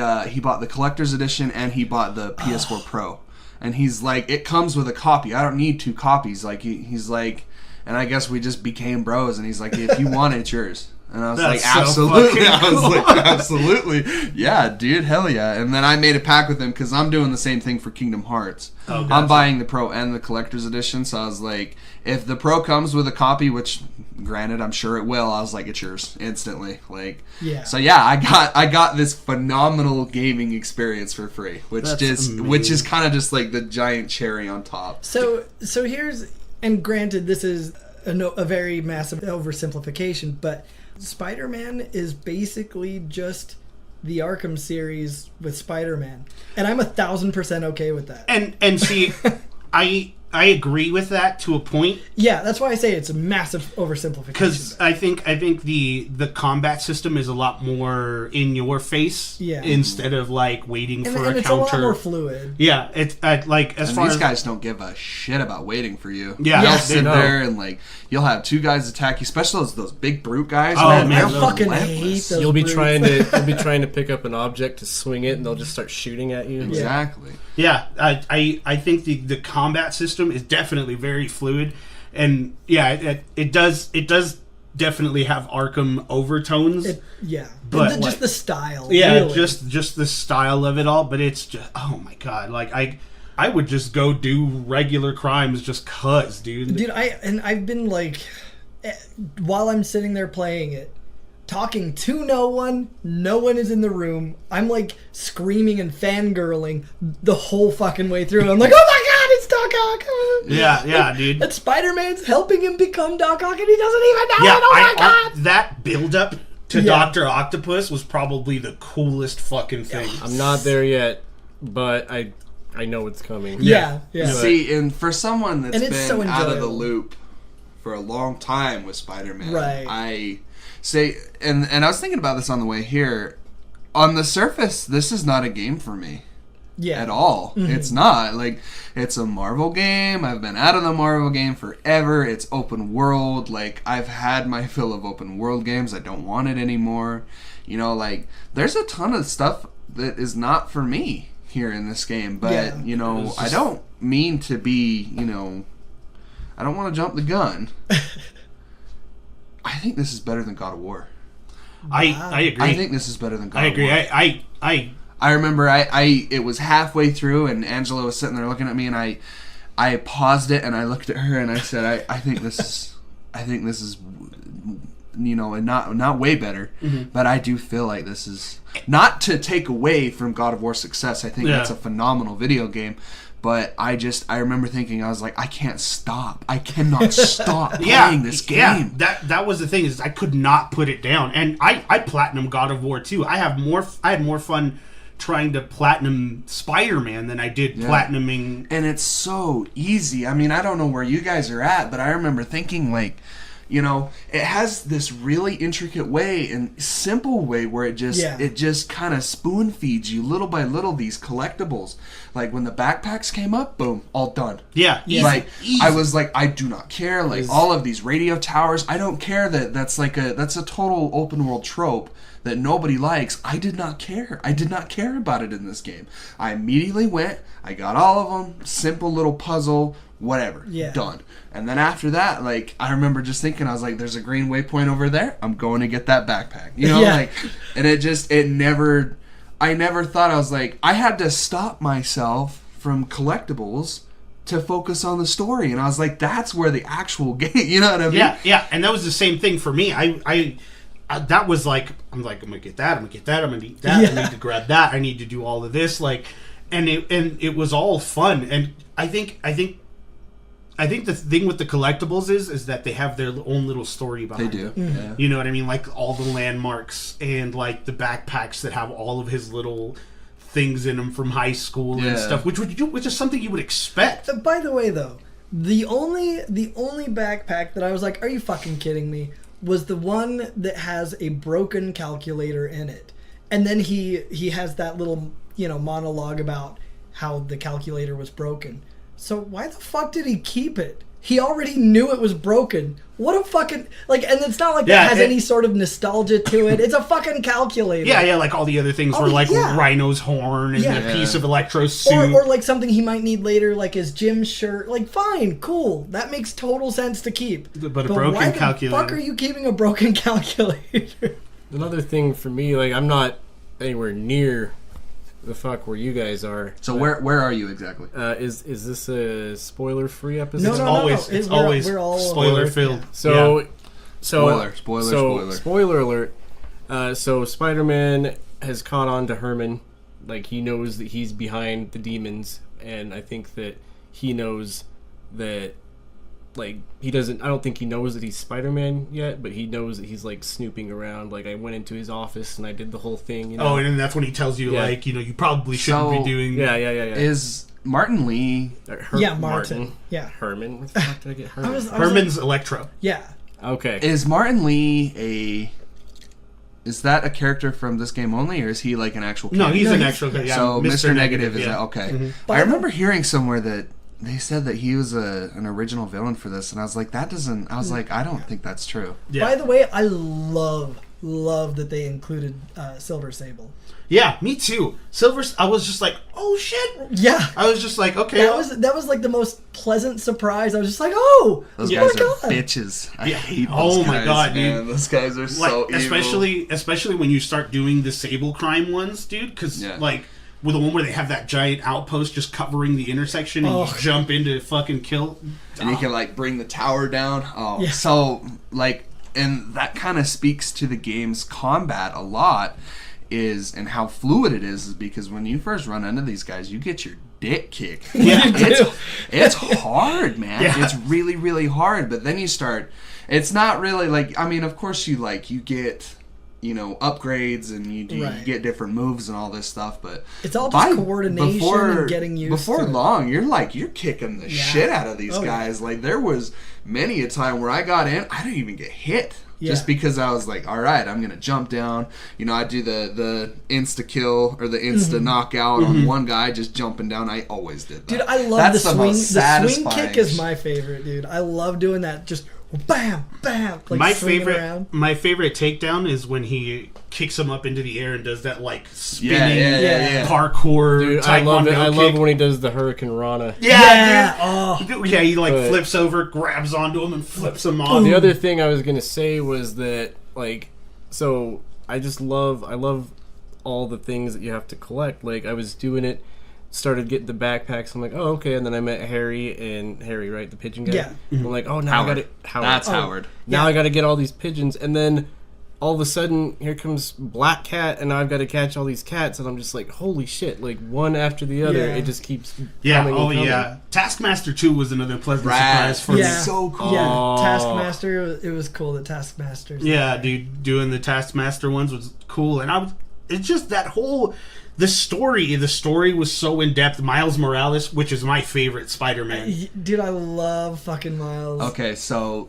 collector's edition, and he bought the PS4 Pro. And he's like, it comes with a copy. I don't need 2 copies. Like he's like, and I guess we just became bros. And he's like, if you want it, it's yours. And I was That's like, so absolutely. fucking I was cool. like, absolutely. Yeah, dude, hell yeah. And then I made a pact with him, because I'm doing the same thing for Kingdom Hearts. Oh, gotcha. I'm buying the Pro and the collector's edition. So I was like, if the Pro comes with a copy, which granted I'm sure it will, I was like, it's yours instantly. Like, Yeah. So yeah, I got this phenomenal gaming experience for free, which That's is kind of just like the giant cherry on top. So here's, and granted, this is a very massive oversimplification, but Spider-Man is basically just the Arkham series with Spider-Man, and I'm 1,000% okay with that. And see, I agree with that to a point. Yeah, that's why I say it's a massive oversimplification. Because I think the combat system is a lot more in your face, Yeah. instead of like waiting and, for and a it's counter. a lot more fluid. Yeah, it's like as And far these as guys don't give a shit about waiting for you. Yeah, they'll they sit know. there and like you'll have 2 guys attack you, especially those big brute guys. Oh, man, man, they're I fucking relentless. hate those. You'll be brutes. trying to pick up an object to swing it, and they'll just start shooting at you. Exactly. yeah, I think the combat system is definitely very fluid, and yeah, it does definitely have Arkham overtones. But just like- the style. Yeah, really. just the style of it all, but it's just, oh my god, like I would just go do regular crimes just cuz, dude. I've been like, while I'm sitting there playing it, talking to no one is in the room. I'm like screaming and fangirling the whole fucking way through. I'm like, oh my god, it's Doc Ock! Yeah, dude. And Spider-Man's helping him become Doc Ock, and he doesn't even know Yeah, it. Oh my god! that build up to Yeah. Dr. Octopus was probably the coolest fucking thing. I'm not there yet, but I know it's coming. Yeah. See, and for someone that's And it's been so out of the enjoyable. loop for a long time with Spider-Man, Right. I say, and I was thinking about this on the way here. On the surface, this is not a game for me. Yeah. At all. It's not. Like, it's a Marvel game. I've been out of the Marvel game forever. It's open world. Like, I've had my fill of open world games. I don't want it anymore. Like, there's a ton of stuff that is not for me here in this game. But, Yeah. I don't mean to be, I don't want to jump the gun. I think this is better than God of War. I agree. I think this is better than God I of agree. War. I remember it was halfway through, and Angela was sitting there looking at me, and I paused it and I looked at her and I said, I think this is not way better, but I do feel like this is not to take away from God of War's success. I think that's a phenomenal video game. But I remember thinking, I was like, I can't stop. I cannot stop playing this game. Yeah, that was the thing, is I could not put it down. And I platinum God of War too. I had more fun trying to platinum Spider-Man than I did platinuming. And it's so easy. I mean, I don't know where you guys are at, but I remember thinking, like, you know, it has this really intricate way and simple way where it just kind of spoon feeds you little by little these collectibles. Like when the backpacks came up, boom, all done. Yeah, easy, like easy. I was like, I do not care. Like all of these radio towers, I don't care that's a total open world trope that nobody likes. I did not care. I did not care about it in this game. I immediately went, I got all of them, simple little puzzle, whatever, done. And then after that, like, I remember just thinking, I was like, there's a green waypoint over there, I'm going to get that backpack. You know, like, and I never thought, I was like, I had to stop myself from collectibles to focus on the story. And I was like, that's where the actual game, you know what I mean? Yeah, and that was the same thing for me. I that was like, I'm gonna get that, I'm gonna need that, I need to grab that, I need to do all of this, like, and it was all fun. And I think the thing with the collectibles is that they have their own little story behind They do. them. Yeah. You know what I mean? Like all the landmarks and like the backpacks that have all of his little things in them from high school and stuff, which is something you would expect. By the way, though, the only backpack that I was like, are you fucking kidding me, was the one that has a broken calculator in it. And then he has that little, you know, monologue about how the calculator was broken. So why the fuck did he keep it? He already knew it was broken. What a fucking... Like, and it's not like that has any sort of nostalgia to it. It's a fucking calculator. Yeah, like all the other things were like Rhino's horn and a piece of Electro's suit. Or like something he might need later, like his gym shirt. Like, fine, cool. That makes total sense to keep. But a broken calculator. Why the fuck are you keeping a broken calculator? Another thing for me, like, I'm not anywhere near the fuck where you guys are. So where are you exactly? Is this a spoiler-free episode? No. It's always we're all spoiler-filled. So, Spoiler alert. So Spider-Man has caught on to Herman. Like, he knows that he's behind the demons, and I think that he knows that, like, I don't think he knows that he's Spider-Man yet, but he knows that he's, like, snooping around. Like, I went into his office and I did the whole thing, you know? Oh, and then that's when he tells you, like, you know, you probably shouldn't be doing... Yeah. Is Martin Lee... Martin. Yeah. Herman? What the fuck did I get Herman? Herman's Electro. Yeah. Okay. Is Martin Lee is that a character from this game only, or is he like an actual character? No, he's an actual character. Yeah, so Mr. Negative is that okay. Mm-hmm. I remember hearing somewhere that they said that he was an original villain for this, and I was like, I don't think that's true. Yeah. By the way, I love that they included Silver Sable. Yeah, me too. I was just like, oh shit. Yeah. I was just like, okay. That was like the most pleasant surprise. I was just like, oh, those guys are bitches. I hate those guys, my god, man. dude. Those guys are so evil. Especially when you start doing the Sable crime ones, dude, because like with the one where they have that giant outpost just covering the intersection and you jump in to fucking kill. And you can like bring the tower down. So like, and that kind of speaks to the game's combat a lot. And how fluid it is because when you first run into these guys, you get your dick kicked. Yeah, it's hard, man. Yeah. It's really, really hard. But then you start. It's not really like. I mean, of course you get, you know, upgrades and you get different moves and all this stuff. But it's all just coordination and getting used. Before long, you're kicking the shit out of these guys. Like there was many a time where I got in, I didn't even get hit. Yeah. Just because I was like, all right, I'm going to jump down. You know, I do the insta-kill or the insta-knockout on one guy just jumping down. I always did that. Dude, I love the swing. The swing kick is my favorite, dude. I love doing that. Just bam, bam. Like my favorite takedown is when he kicks him up into the air and does that like spinning parkour. Dude, I love it. I love when he does the Hurricane Rana. Yeah. He like flips over, grabs onto him, and flips him off. The other thing I was gonna say was that like, so I love all the things that you have to collect. Like I was doing it. Started getting the backpacks. I'm like, oh, okay. And then I met Harry, right? The pigeon guy. Yeah. I'm like, oh, now Howard. I got it. Howard. That's Howard. Now I got to get all these pigeons. And then all of a sudden, here comes Black Cat, and now I've got to catch all these cats. And I'm just like, holy shit. Like, one after the other, it just keeps coming. Taskmaster 2 was another pleasant surprise for me. So cool. Yeah, Taskmaster, it was cool, the Taskmasters. Yeah, dude, doing the Taskmaster ones was cool. And it's just that whole... The story was so in-depth. Miles Morales, which is my favorite Spider-Man. Dude, I love fucking Miles. Okay, so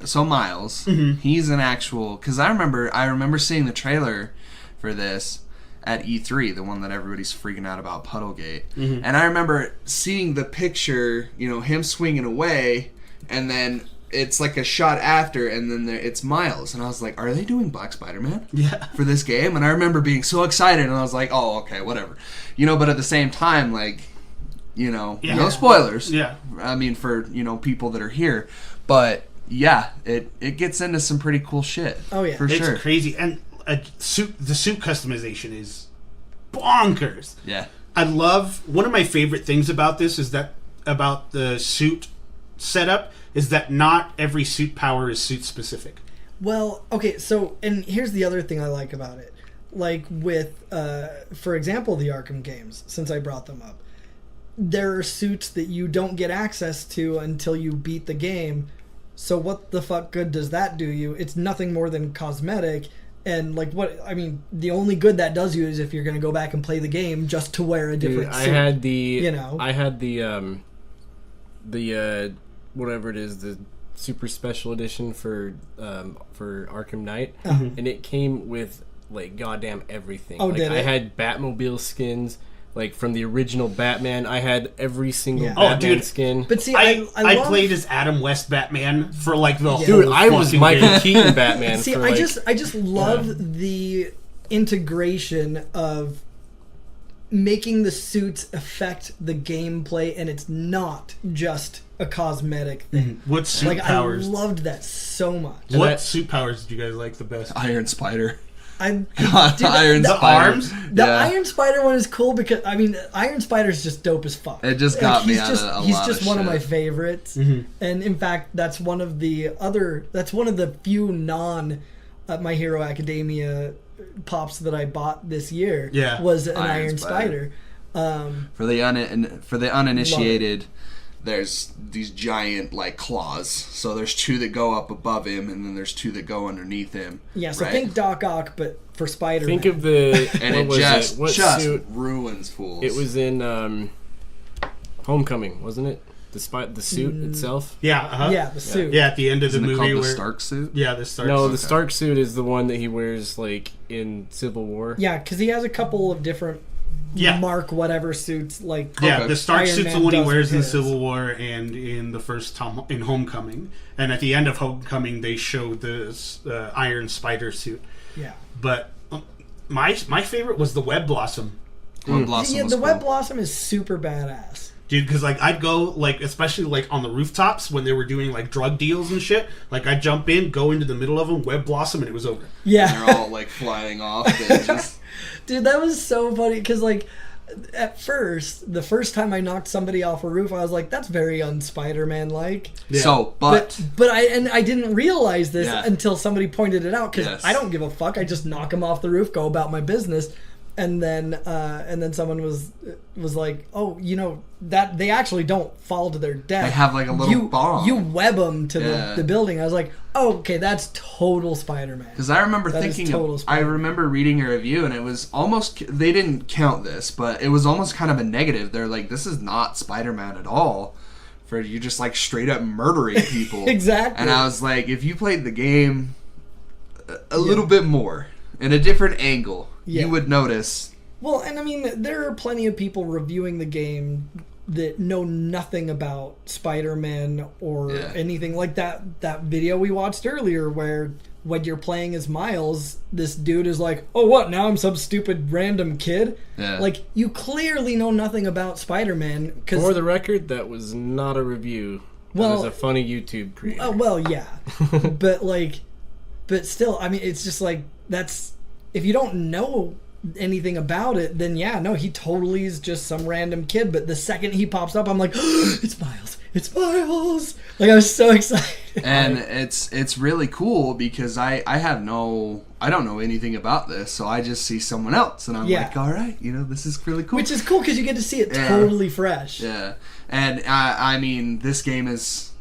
So Miles, he's an actual. Because I remember seeing the trailer for this at E3, the one that everybody's freaking out about, Puddlegate. And I remember seeing the picture, him swinging away, and then it's like a shot after, and then it's Miles. And I was like, are they doing Black Spider-Man for this game? And I remember being so excited, and I was like, oh, okay, whatever. But at the same time, like, no spoilers. Yeah. I mean, for, people that are here. But, yeah, it gets into some pretty cool shit. Oh, yeah. For sure. It's crazy. And the suit customization is bonkers. Yeah. I love, one of my favorite things about this is that, about the suit setup, is that not every suit power is suit specific. Well, okay, so, and here's the other thing I like about it. Like with, for example, the Arkham games, since I brought them up, there are suits that you don't get access to until you beat the game. So what the fuck good does that do you? It's nothing more than cosmetic. And like the only good that does you is if you're going to go back and play the game just to wear a different suit. I had the whatever it is, the super special edition for Arkham Knight, and it came with like goddamn everything. Oh, did it? I had Batmobile skins, like from the original Batman. I had every single Batman skin. But see, I played as Adam West Batman for like the whole. Dude, I was Michael Keaton Batman. See, I just love the integration of making the suits affect the gameplay, and it's not just a cosmetic thing. What suit powers? I loved that so much. What suit powers did you guys like the best? Iron Spider. Iron Spider. Arms? The Iron Spider one is cool because, Iron Spider's just dope as fuck. It just got me out of a lot of He's just one of my favorites. And in fact, that's one of the few non My Hero Academia pops that I bought this year. Was an Iron Spider. For the uninitiated, there's these giant like claws. So there's two that go up above him, and then there's two that go underneath him. Yeah, so think Doc Ock, but for Spider-Man. Think of the and it just ruins fools. It was in Homecoming, wasn't it? The suit itself. Yeah. Yeah, the suit. Yeah, at the end of the movie, the Stark suit. Yeah, the Stark. No, the Stark suit is the one that he wears like in Civil War. Yeah, because he has a couple of different. Mark whatever suits like the Stark suit's the one he wears in Civil War and in the first time in Homecoming, and at the end of Homecoming they show the Iron Spider suit. Yeah, but my favorite was the Web Blossom. The Web Blossom is super badass, dude. Because like I'd go like especially like on the rooftops when they were doing like drug deals and shit. Like I'd jump in, go into the middle of them, Web Blossom, and it was over. Yeah, and they're all like flying off. And just dude, that was so funny because, like, at first, the first time I knocked somebody off a roof, I was like, "That's very un-Spider-Man-like." Yeah. So, but I didn't realize this until somebody pointed it out because I don't give a fuck. I just knock them off the roof, go about my business, and then someone was like, "Oh, that they actually don't fall to their death. They have like a little bomb. You web them to the building." I was like, "Oh, okay, that's total Spider-Man." Because I remember I remember reading a review, and it was almost, they didn't count this, but it was almost kind of a negative. They're like, "This is not Spider-Man at all." For you just like straight up murdering people. Exactly. And I was like, if you played the game a little bit more in a different angle, you would notice. Well, and there are plenty of people reviewing the game that know nothing about Spider-Man or anything like that. That video we watched earlier where when you're playing as Miles, this dude is like, "Oh, what? Now I'm some stupid random kid?" Yeah. Like, you clearly know nothing about Spider-Man. For the record, that was not a review. That was a funny YouTube creator. Well, yeah. but still, it's just like, that's, if you don't know anything about it, then he totally is just some random kid. But the second he pops up, I'm like, oh, it's Miles. It's Miles. Like, I was so excited. And it's really cool because I don't know anything about this, so I just see someone else and I'm like, all right, this is really cool. Which is cool because you get to see it totally fresh. Yeah. And this game is,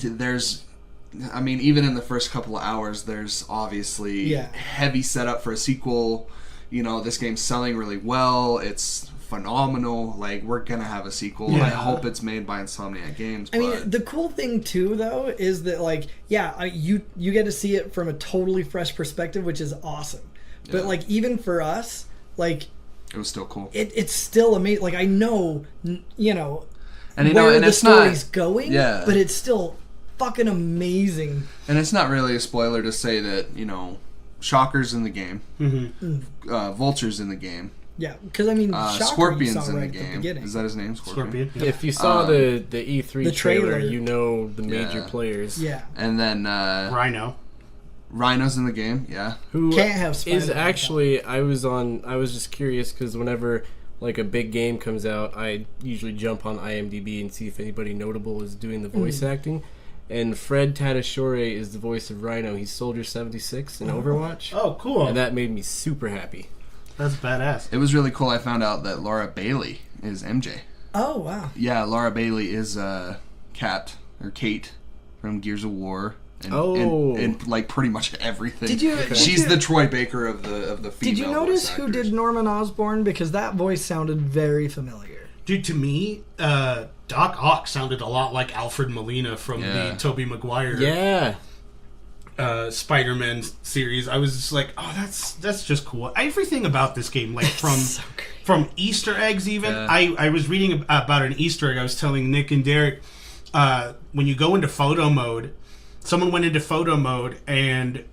even in the first couple of hours, there's obviously heavy setup for a sequel. this game's selling really well. It's phenomenal. Like, we're gonna have a sequel. I hope it's made by Insomniac Games. I mean, the cool thing too, though, is that like, you get to see it from a totally fresh perspective, which is awesome. But like, even for us, like, it was still cool. It's still amazing. Like, I know, and where and the it's story's not going, but it's still fucking amazing. And it's not really a spoiler to say that Shocker's in the game, Vulture's in the game. Yeah, because I mean, Shocker, Scorpion's in right the at game. beginning. Is that his name? Scorpion. Yeah. If you saw the E3 the trailer, trailer. the major players. Yeah, And then Rhino's in the game. Yeah. Who can't have Spider-Man is actually? I was just curious because whenever like a big game comes out, I usually jump on IMDb and see if anybody notable is doing the voice acting. And Fred Tatasciore is the voice of Rhino. He's Soldier 76 in Overwatch. Oh, cool. And that made me super happy. That's badass. It was really cool. I found out that Laura Bailey is MJ. Oh wow. Yeah, Laura Bailey is Kate from Gears of War. And like pretty much everything. She's the Troy Baker of the female. Did you notice voice who actors. did Norman Osborn? Because that voice sounded very familiar. Dude, to me, Doc Ock sounded a lot like Alfred Molina from the Tobey Maguire Spider-Man series. I was just like, oh, that's just cool. Everything about this game, like from Easter eggs even. Yeah. I was reading about an Easter egg. I was telling Nick and Derek, when you go into photo mode, someone went into photo mode and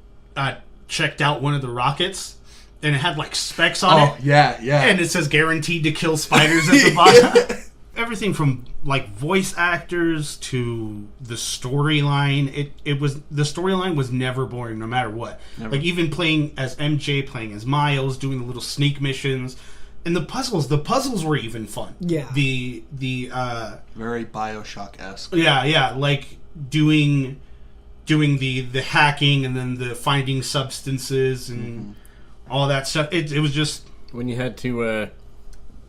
checked out one of the rockets, and it had like specs on it. Oh, yeah. And it says guaranteed to kill spiders at the bottom. Everything from like voice actors to the storyline. The storyline was never boring, no matter what. Never. Like even playing as MJ, playing as Miles, doing the little sneak missions, and the puzzles were even fun. Yeah. The very BioShock-esque. Yeah, like doing the hacking and then the finding substances and all that stuff. It was just when you had to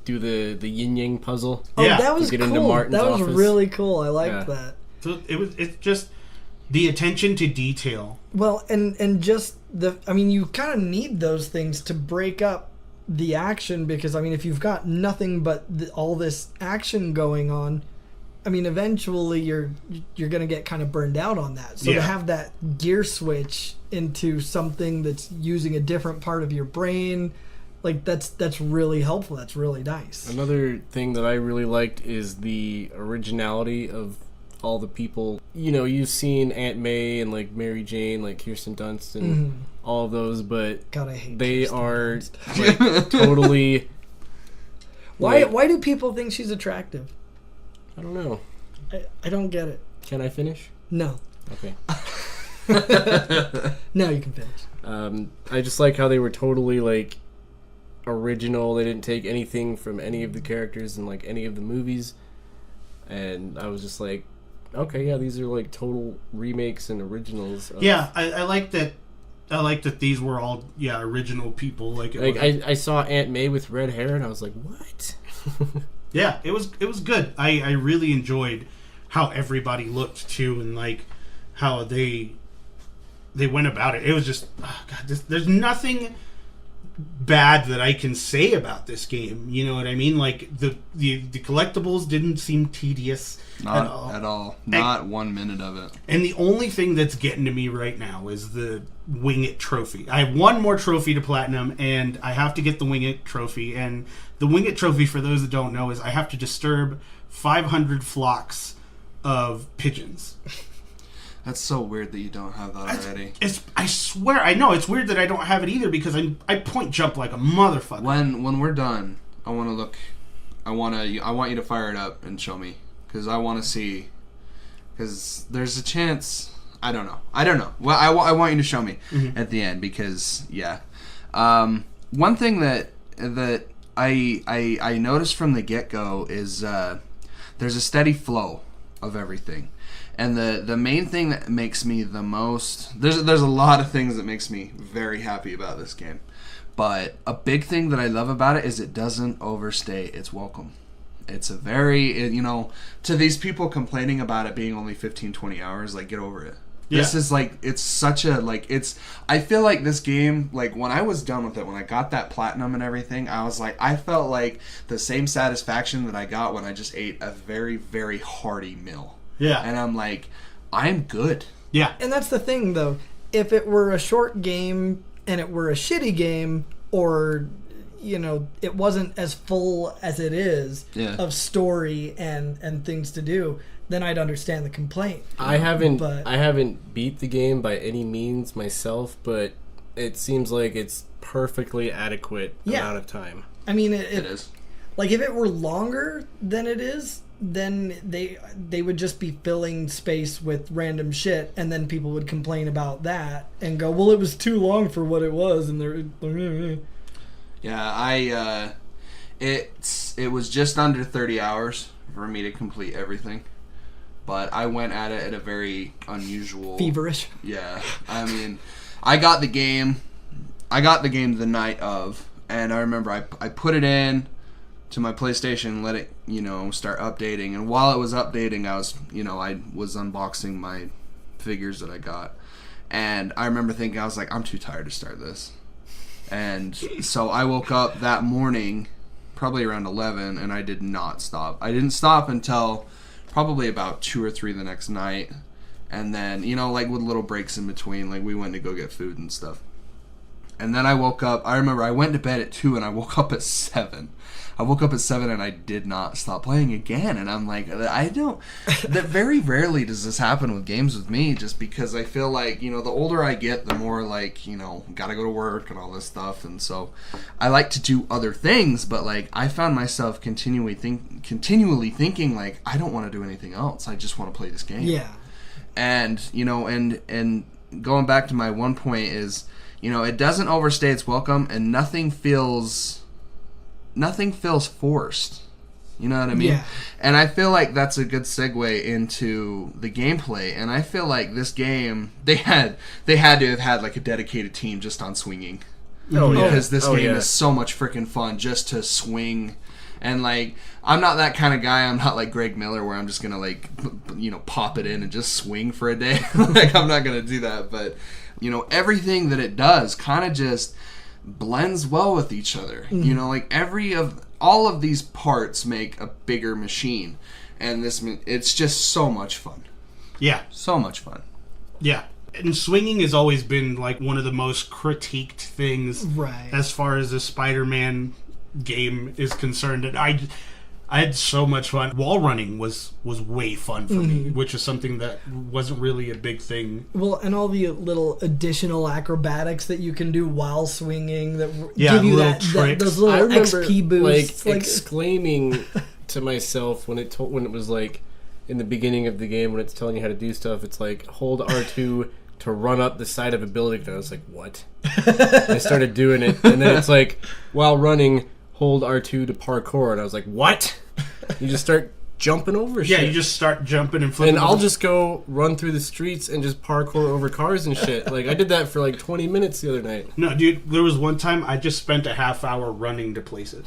do the yin yang puzzle. Oh, yeah. that was get cool. Into Martin's that was office. really cool. I liked that. So it's just the attention to detail. Well, and just you kind of need those things to break up the action, because if you've got nothing but all this action going on, eventually you're gonna get kind of burned out on that. So to have that gear switch into something that's using a different part of your brain, like that's really helpful. That's really nice. Another thing that I really liked is the originality of all the people. You've seen Aunt May and like Mary Jane, like Kirsten Dunst and all of those, but God, I hate they Kirsten are Dunst. like totally. Why do people think she's attractive? I don't know. I don't get it. Can I finish? No. Okay. No, you can finish. I just like how they were totally like original. They didn't take anything from any of the characters in like any of the movies, and I was just like, okay, yeah, these are like total remakes and originals. I like that. I like that these were all original people. I saw Aunt May with red hair, and I was like, what? Yeah, it was good. I really enjoyed how everybody looked too, and like how they went about it. It was just, oh God, there's nothing bad that I can say about this game. You know what I mean? Like the collectibles didn't seem tedious at all. Not 1 minute of it. And the only thing that's getting to me right now is the Wing It trophy. I have one more trophy to platinum, and I have to get the Wing It trophy. And the Wing It trophy, for those that don't know, is I have to disturb 500 flocks of pigeons. That's so weird that you don't have that already. I swear, I know it's weird that I don't have it either, because I point jump like a motherfucker. When we're done, I want to look. I want you to fire it up and show me, because I want to see. Because there's a chance. I don't know. Well, I want you to show me at the end, because one thing that I noticed from the get-go is there's a steady flow of everything. And the main thing that makes me the most... There's a lot of things that makes me very happy about this game. But a big thing that I love about it is it doesn't overstay its welcome. It's a very... to these people complaining about it being only 15, 20 hours, like, get over it. This is like, it's such a, like, it's, I feel like this game, like, when I was done with it, when I got that platinum and everything, I was like, I felt like the same satisfaction that I got when I just ate a very, very hearty meal. Yeah. And I'm like, I'm good. Yeah. And that's the thing, though. If it were a short game and it were a shitty game, or, you know, it wasn't as full as it is of story and things to do, then I'd understand the complaint. I haven't beat the game by any means myself, but it seems like it's perfectly adequate amount of time. I mean, it is. Like, if it were longer than it is, then they would just be filling space with random shit, and then people would complain about that and go, well, it was too long for what it was, and they're... Yeah, it was just under 30 hours for me to complete everything. But I went at it at a very unusual... Feverish. Yeah. I mean, I got the game the night of, and I remember I put it in to my PlayStation, let it, you know, start updating. And while it was updating, I was unboxing my figures that I got. And I remember thinking, I was like, I'm too tired to start this. And so I woke up that morning, probably around 11, and I did not stop. I didn't stop until probably about 2 or 3 the next night. And then, you know, like with little breaks in between, like we went to go get food and stuff. And then I woke up, I remember I went to bed at 2 and I woke up at 7. I woke up at 7 and I did not stop playing again. And I'm like, that very rarely does this happen with games with me, just because I feel like, you know, the older I get, the more like, you know, gotta go to work and all this stuff. And so I like to do other things, but like I found myself continually thinking like, I don't want to do anything else. I just want to play this game. Yeah. And, you know, and going back to my one point is, you know, it doesn't overstay its welcome, and nothing feels forced. You know what I mean? Yeah. And I feel like that's a good segue into the gameplay. And I feel like this game, they had to have had like a dedicated team just on swinging. Oh, yeah. Because this game is so much freaking fun just to swing. And like, I'm not that kind of guy. I'm not like Greg Miller where I'm just gonna like, you know, pop it in and just swing for a day. Like, I'm not gonna do that. But, you know, everything that it does kind of just blends well with each other. You know, like all of these parts make a bigger machine, and it's just so much fun. Yeah, so much fun. Yeah, and swinging has always been like one of the most critiqued things, right, as far as the Spider-Man game is concerned. And I had so much fun. Wall running was way fun for me, which is something that wasn't really a big thing. Well, and all the little additional acrobatics that you can do while swinging that give you those little XP boosts. Like exclaiming to myself when it was like in the beginning of the game when it's telling you how to do stuff. It's like hold R2 to run up the side of a building. And I was like, what? I started doing it, and then it's like while running, hold R2 to parkour, and I was like, what? You just start jumping over shit. Yeah, you just start jumping and flipping. And I'll just go run through the streets and just parkour over cars and shit. Like, I did that for like 20 minutes the other night. No, dude, there was one time I just spent a half hour running to places.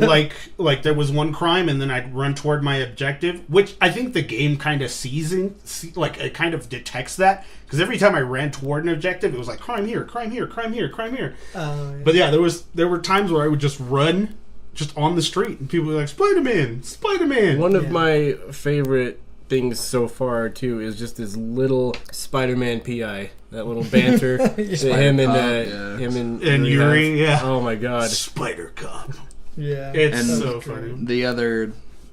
like there was one crime, and then I'd run toward my objective, which I think the game kind of it kind of detects that. Because every time I ran toward an objective, it was like, crime here, crime here, crime here, crime here. But yeah, there were times where I would just run just on the street, and people were like, Spider-Man, Spider-Man. One of my favorite things so far, too, is just this little Spider-Man PI. That little banter. him and Yuri, yeah. Oh, my God. Spider Cop. Yeah. It's so funny. The other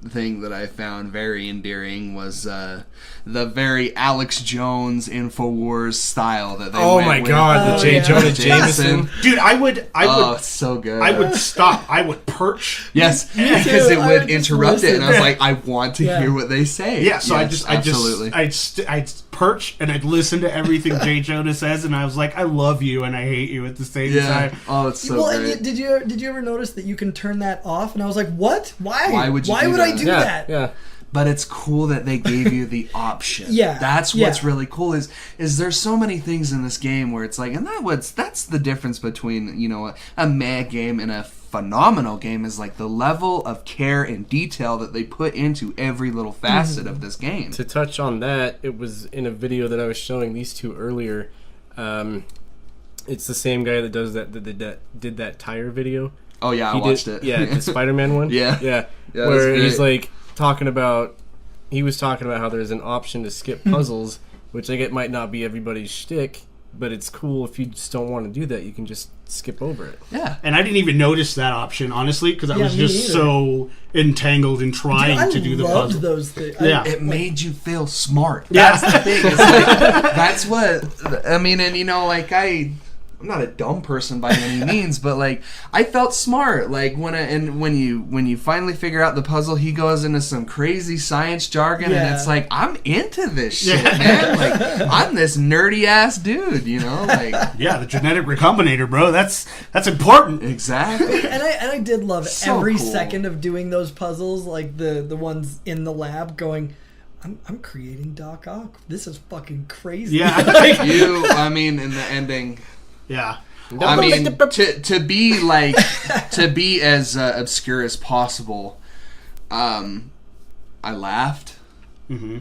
thing that I found very endearing was the very Alex Jones InfoWars style that they went my God, the J. Jonah Jameson. Dude, I would it's so good. I would stop. I would perch. Yes, because it would interrupt it, and I was like, I want to hear what they say. Yeah, so yes, I'd perch and I'd listen to everything J. Jonah says, and I was like, I love you and I hate you at the same time. Oh, it's so great. And did you ever notice that you can turn that off? And I was like, what? Why? Why would you do I do that? Yeah. but it's cool that they gave you the option. Yeah, That's what's really cool is there's so many things in this game where it's like, and that's the difference between, you know, a meh game and a phenomenal game is like the level of care and detail that they put into every little facet of this game. To touch on that, it was in a video that I was showing these two earlier. It's the same guy that does that did that tire video. Oh yeah, I watched it. Yeah, the Spider-Man one. Yeah, where he's like talking about how there's an option to skip puzzles, which I get might not be everybody's shtick, but it's cool if you just don't want to do that. You can just skip over it. Yeah, and I didn't even notice that option honestly because I was me just either. so entangled in trying to do the loved puzzle. those things. Yeah. it made you feel smart. Yeah. That's the thing. It's like, that's what I mean, and you know, like I'm not a dumb person by any means, but like I felt smart. Like when you finally figure out the puzzle, he goes into some crazy science jargon, and it's like I'm into this shit, man. Like I'm this nerdy ass dude, you know. Like Yeah, the genetic recombinator, bro. That's important. exactly. And I did love So every cool. second of doing those puzzles, like the ones in the lab, going, I'm creating Doc Ock. This is fucking crazy. Yeah. I mean, in the ending. Yeah. I mean, to be as obscure as possible. I laughed. Mm-hmm.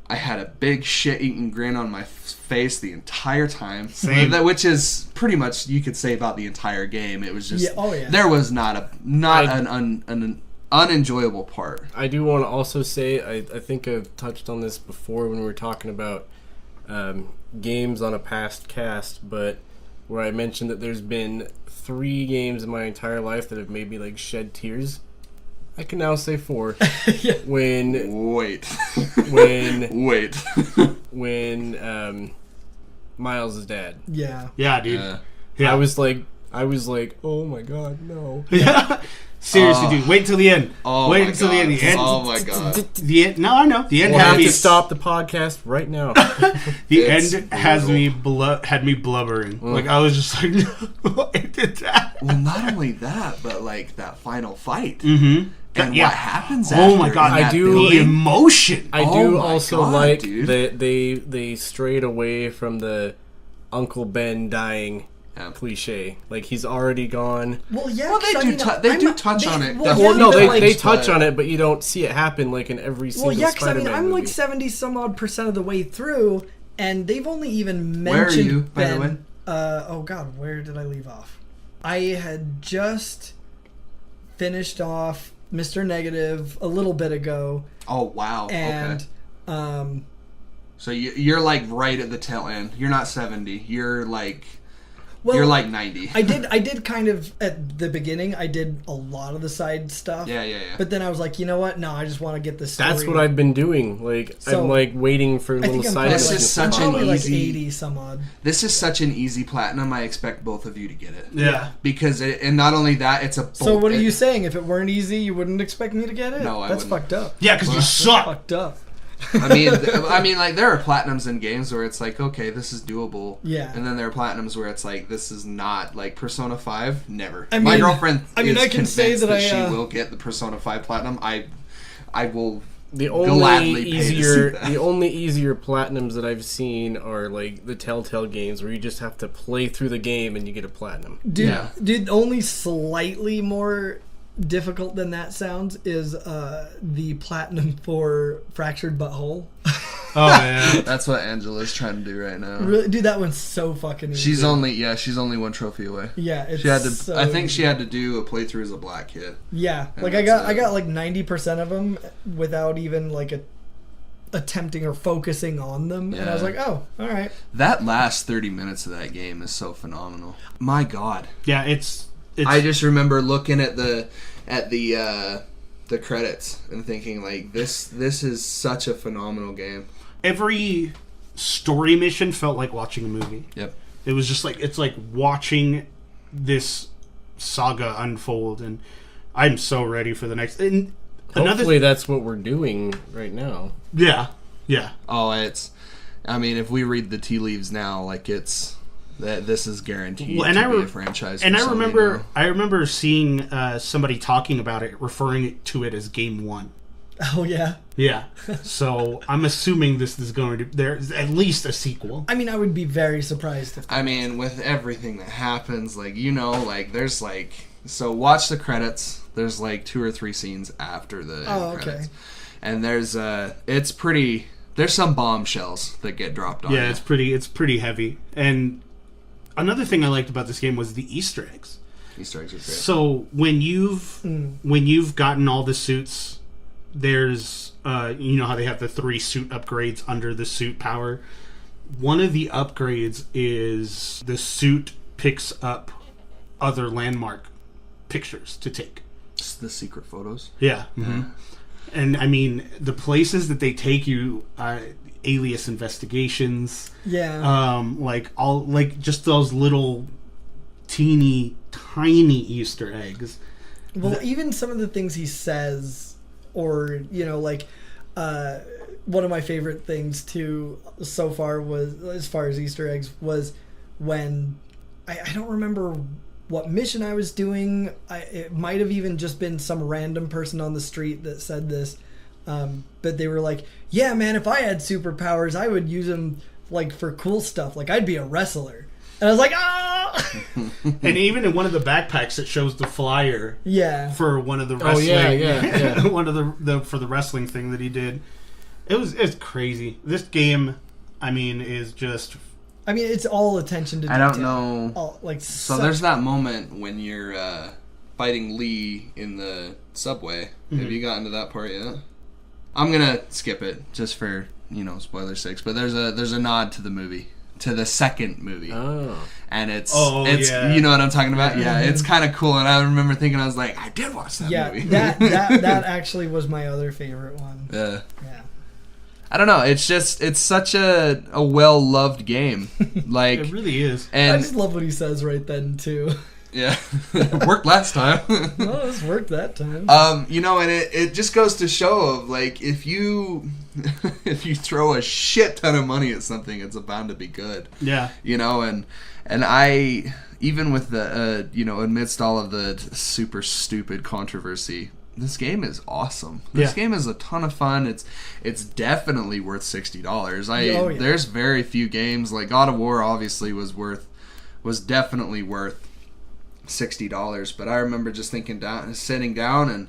I had a big shit-eating grin on my face the entire time. Same. Which is pretty much you could say about the entire game. It was just Yeah. there was an unenjoyable part. I do want to also say I think I've touched on this before when we were talking about games on a past cast, but where I mentioned that there's been 3 games in my entire life that have made me like shed tears. I can now say 4. Wait. when Miles' dad. Yeah. Yeah, dude. Yeah. I was like, oh my god, no. Yeah. Seriously, dude. Wait until the end. Wait until the end. The end. Oh my god. The end. No, I know. The end We'll had have me. to stop the podcast right now. The It's end has brutal. had me blubbering. Like I was just like, no, I did that. Well, not only that, but like that final fight. Mm-hmm. And Yeah. what happens Oh my after god, in that do- the building. emotion. I Oh do my also God, like dude. that they strayed away from the Uncle Ben dying cliche. Like he's already gone. Well, yeah. Well, they 'cause, do I mean, tou- they I'm do not- touch on it. Well, The yeah, whole- No, but, they like, touch but- on it, but you don't see it happen like in every single Well, yeah, because I mean, Spider-Man I'm movie. like 70 some odd % of the way through, and they've only even Where are mentioned you, by the Ben. Oh God, where did I leave off? I had just finished off Mr. Negative a little bit ago, Oh wow. and Okay. So you're like right at the tail end. You're not 70. You're like well, you're like 90. I did kind of at the beginning. I did a lot of the side stuff. Yeah. But then I was like, you know what? No, I just want to get this. That's what I've been doing. Like So, I'm like waiting for I little think I'm side probably, This like, is I'm such an probably like easy- 80 some odd. This is such an easy platinum. I expect both of you to get it. Yeah. Because and not only that, it's a. So what are it- you saying? If it weren't easy, you wouldn't expect me to get it? No, I That's wouldn't. fucked up. Yeah, because you suck. Fucked up. I mean, like there are platinums in games where it's like, okay, this is doable. Yeah. And then there are platinums where it's like, this is not like Persona 5. Never. I My mean- girlfriend I mean, is I can say convinced that she I, will get the Persona 5 platinum. I will. The Gladly only pay to see easier that. the only easier platinums that I've seen are like the Telltale games where you just have to play through the game and you get a platinum. Dude, only slightly more difficult than that sounds is the platinum for Fractured Butthole. Oh yeah. That's what Angela's trying to do right now. Really, dude, that one's so fucking easy. She's only one trophy away. Yeah, it's She had to. so I think easy. she had to do a playthrough as a black kid. Yeah, And like that's I got like 90% of them without even like attempting or focusing on them, and I was Yeah. like, oh, all right. That last 30 minutes of that game is so phenomenal. My God. Yeah, it's I just remember looking at the credits and thinking like this is such a phenomenal game. every story mission felt like watching a movie. Yep. It was just like it's like watching this saga unfold, and I'm so ready for the next. And Hopefully that's what we're doing right now. yeah. Oh, I mean, if we read the tea leaves now, like this is guaranteed Well, and to I be re- a franchise. And for I Sony remember, now. I remember seeing somebody talking about it, referring to it as Game 1. Oh yeah. Yeah. So I'm assuming this is going to there's at least a sequel. I mean, I would be very surprised if. I mean, with everything that happens, like, there's like, so watch the credits. There's like 2 or 3 scenes after the end credits. And there's it's pretty. There's some bombshells that get dropped on. Yeah, you. it's pretty heavy. And another thing I liked about this game was the Easter eggs. Easter eggs are great. So when you've gotten all the suits, there's you know how they have the 3 suit upgrades under the suit power. One of the upgrades is the suit picks up other landmark pictures to take. It's the secret photos. Yeah. Mm-hmm. And I mean, the places that they take you, alias investigations. Yeah. Like just those little teeny tiny Easter eggs. Well, even some of the things he says, or like one of my favorite things too so far was, as far as Easter eggs, was when I don't remember what mission I was doing. It might have even just been some random person on the street that said this, but they were like, "Yeah, man, if I had superpowers, I would use them like for cool stuff. Like I'd be a wrestler." And I was like, "Ah!" And even in one of the backpacks, it shows the flyer. Yeah. For one of the wrestling. Oh yeah. One of the for the wrestling thing that he did. It's crazy. This game, I mean, is just. I mean, it's all attention to detail. I don't know. So there's that moment when you're fighting Lee in the subway. Mm-hmm. Have you gotten to that part yet? I'm gonna skip it just for spoiler sakes. But there's a nod to the movie, to the second movie. Oh. And it's yeah. You know what I'm talking about? Yeah, it's kind of cool. And I remember thinking, I was like, I did watch that movie. Yeah, that actually was my other favorite one. Yeah. Yeah. I don't know. It's just, it's such a well-loved game. Like, it really is. And I just love what he says right then, too. Yeah. It worked last time. Well, it's worked that time. And it just goes to show of, like, if you throw a shit ton of money at something, it's bound to be good. Yeah. And I, even with the, amidst all of the super stupid controversy, this game is awesome. This game is a ton of fun. It's definitely worth $60. There's very few games, like God of War obviously was definitely worth $60, but I remember just sitting down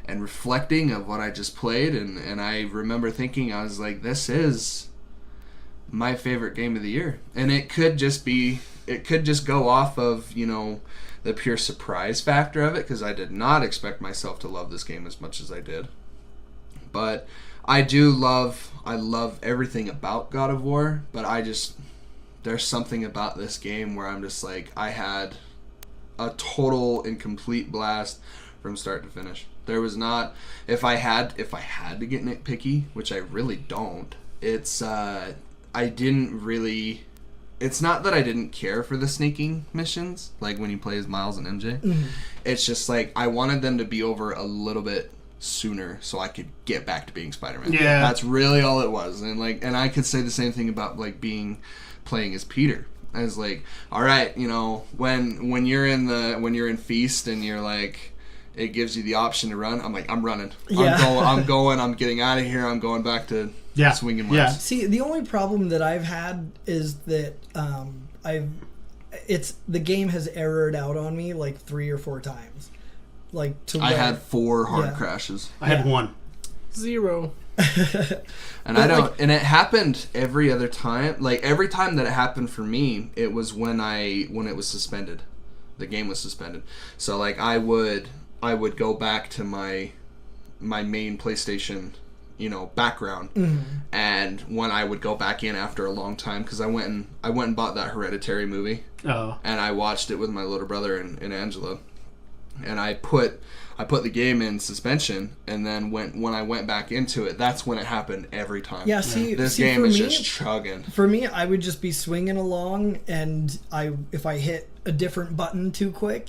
and reflecting of what I just played, and I remember thinking, I was like, this is my favorite game of the year. And it could just go off of, the pure surprise factor of it, because I did not expect myself to love this game as much as I did. But I love everything about God of War, but there's something about this game where I'm just like, I had a total and complete blast from start to finish. There was not, if I had to get nitpicky, which I really don't, it's not that I didn't care for the sneaking missions, like when you play as Miles and MJ. Mm-hmm. It's just like I wanted them to be over a little bit sooner so I could get back to being Spider-Man. Yeah. That's really all it was. And I could say the same thing about like playing as Peter. I was like, all right, when you're in Feast and you're like, it gives you the option to run, I'm like, I'm running. Yeah. I'm getting out of here. I'm going back to swinging webs. Yeah. See, the only problem that I've had is that the game has errored out on me like 3 or 4 times. I had 4 hard crashes. I had 1. 0. And and it happened every other time. Like every time that it happened for me, it was when it was suspended. The game was suspended. So like I would go back to my main PlayStation, background. Mm-hmm. And when I would go back in after a long time, because I went and bought that Hereditary movie. Oh. And I watched it with my little brother and Angela. And I put the game in suspension, and then when I went back into it, that's when it happened every time. Yeah, this game is just chugging. For me, I would just be swinging along, and if I hit a different button too quick,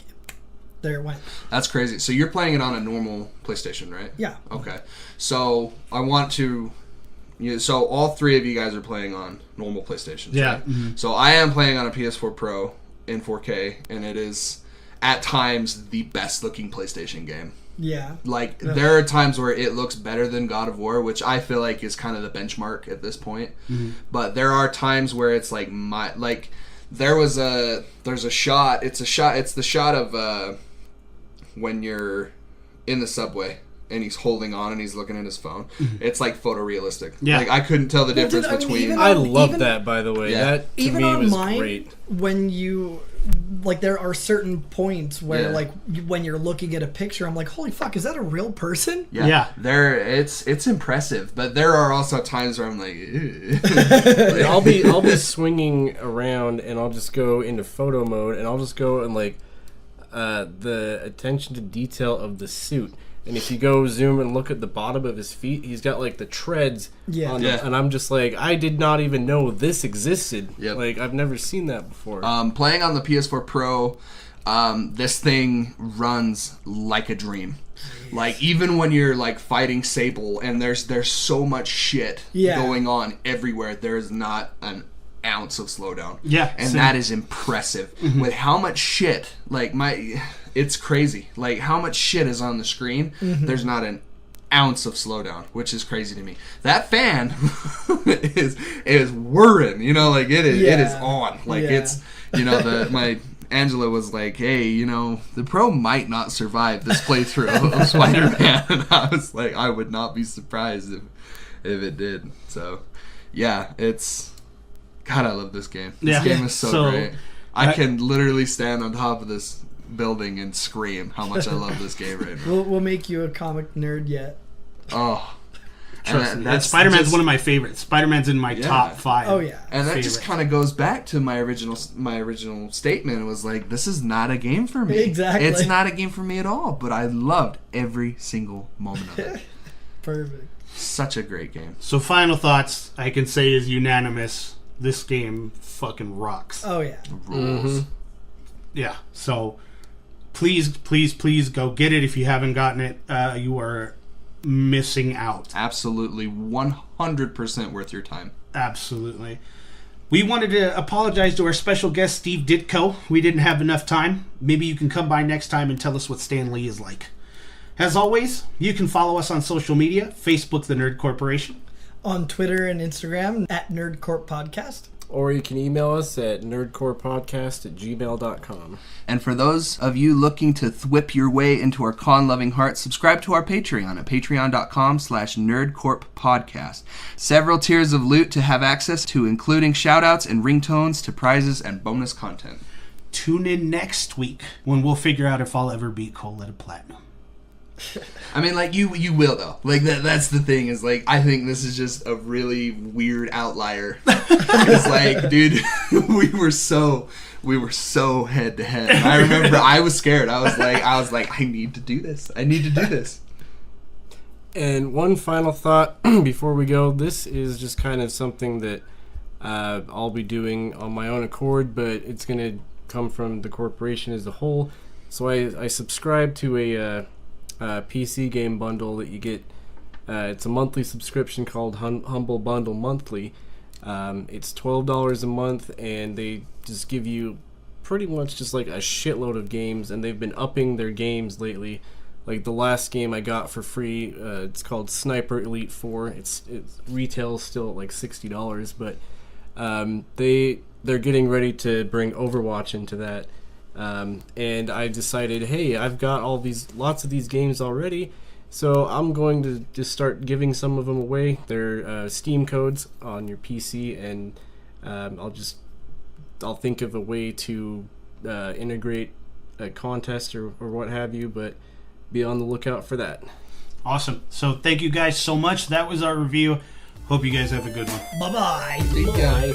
there it went. That's crazy. So you're playing it on a normal PlayStation, right? Yeah. Okay. So I want to... so all 3 of you guys are playing on normal PlayStations, yeah. Right? Mm-hmm. So I am playing on a PS4 Pro in 4K, and it is... at times the best looking PlayStation game. Yeah. Like, there are times where it looks better than God of War, which I feel like is kind of the benchmark at this point. Mm-hmm. But there are times where it's like there's a shot. It's the shot of when you're in the subway and he's holding on and he's looking at his phone. It's like photorealistic. Yeah. Like, I couldn't tell the difference I mean, between. even I on- love even- that, by the way. Yeah. That to Even me on was mine, great. when you like, there are certain points where Yeah. like when you're looking at a picture, I'm like, holy fuck, is that a real person? Yeah. It's impressive, but there are also times where I'm like, ew. I'll be swinging around and I'll just go into photo mode and I'll just go and like the attention to detail of the suit. And if you go zoom and look at the bottom of his feet, he's got like the treads Yeah. on Yeah. and I'm just like, I did not even know this existed. Yep. Like, I've never seen that before. Playing on the PS4 Pro, this thing runs like a dream. Like, even when you're like fighting Sable and there's so much shit going on everywhere, there's not an ounce of slowdown. Yeah, and same. that is impressive. With how much shit, like it's crazy. Like, how much shit is on the screen. There's not an ounce of slowdown, which is crazy to me. That fan is whirring, you know, like it is on. Like it's, you know, my Angela was like, hey, you know, the Pro might not survive this playthrough of Spider-Man. And I was like, I would not be surprised if it did. So yeah, God, I love this game. This game is so great. I can literally stand on top of this building and scream how much I love this game right now. We'll make you a comic nerd yet. Oh, Trust me, Spider-Man's one of my favorites. Spider-Man's in my top 5. Oh yeah. and that just favorite. kind of goes back to my original statement. Was like, this is not a game for me. Exactly. It's not a game for me at all. But I loved every single moment of it. Perfect. Such a great game. So final thoughts, I can say is unanimous. This game fucking rocks. Oh yeah. Rules. Yeah. So please go get it if you haven't gotten it. You are missing out. Absolutely, 100% worth your time. Absolutely. We wanted to apologize to our special guest, Steve Ditko. We didn't have enough time. Maybe you can come by next time and tell us what Stan Lee is like. As always, you can follow us on social media, Facebook, The Nerd Corporation. On Twitter and Instagram at NerdCorp Podcast. Or you can email us at nerdcorepodcast@gmail.com. And for those of you looking to thwip your way into our con-loving hearts, subscribe to our Patreon at patreon.com/nerdcorppodcast. Several tiers of loot to have access to, including shoutouts and ringtones to prizes and bonus content. Tune in next week when we'll figure out if I'll ever beat Cole at a platinum. I mean, like, you will, though. Like, that's the thing, is, like, I think this is just a really weird outlier. It's like, dude, we were so head to head. I remember I was scared. I was like, I need to do this. And one final thought before we go. This is just kind of something that I'll be doing on my own accord, but it's going to come from the corporation as a whole. So I subscribe to a PC game bundle that you get. It's a monthly subscription called Humble Bundle Monthly. It's $12 a month, and they just give you pretty much just like a shitload of games, and they've been upping their games lately. Like the last game I got for free, it's called Sniper Elite 4. It's retails still at like $60, but they're getting ready to bring Overwatch into that. And I decided, hey, I've got lots of these games already, so I'm going to just start giving some of them away. They're Steam codes on your PC, and I'll think of a way to integrate a contest or what have you, but be on the lookout for that. Awesome. So thank you guys so much. That was our review. Hope you guys have a good one. Bye-bye. Yeah.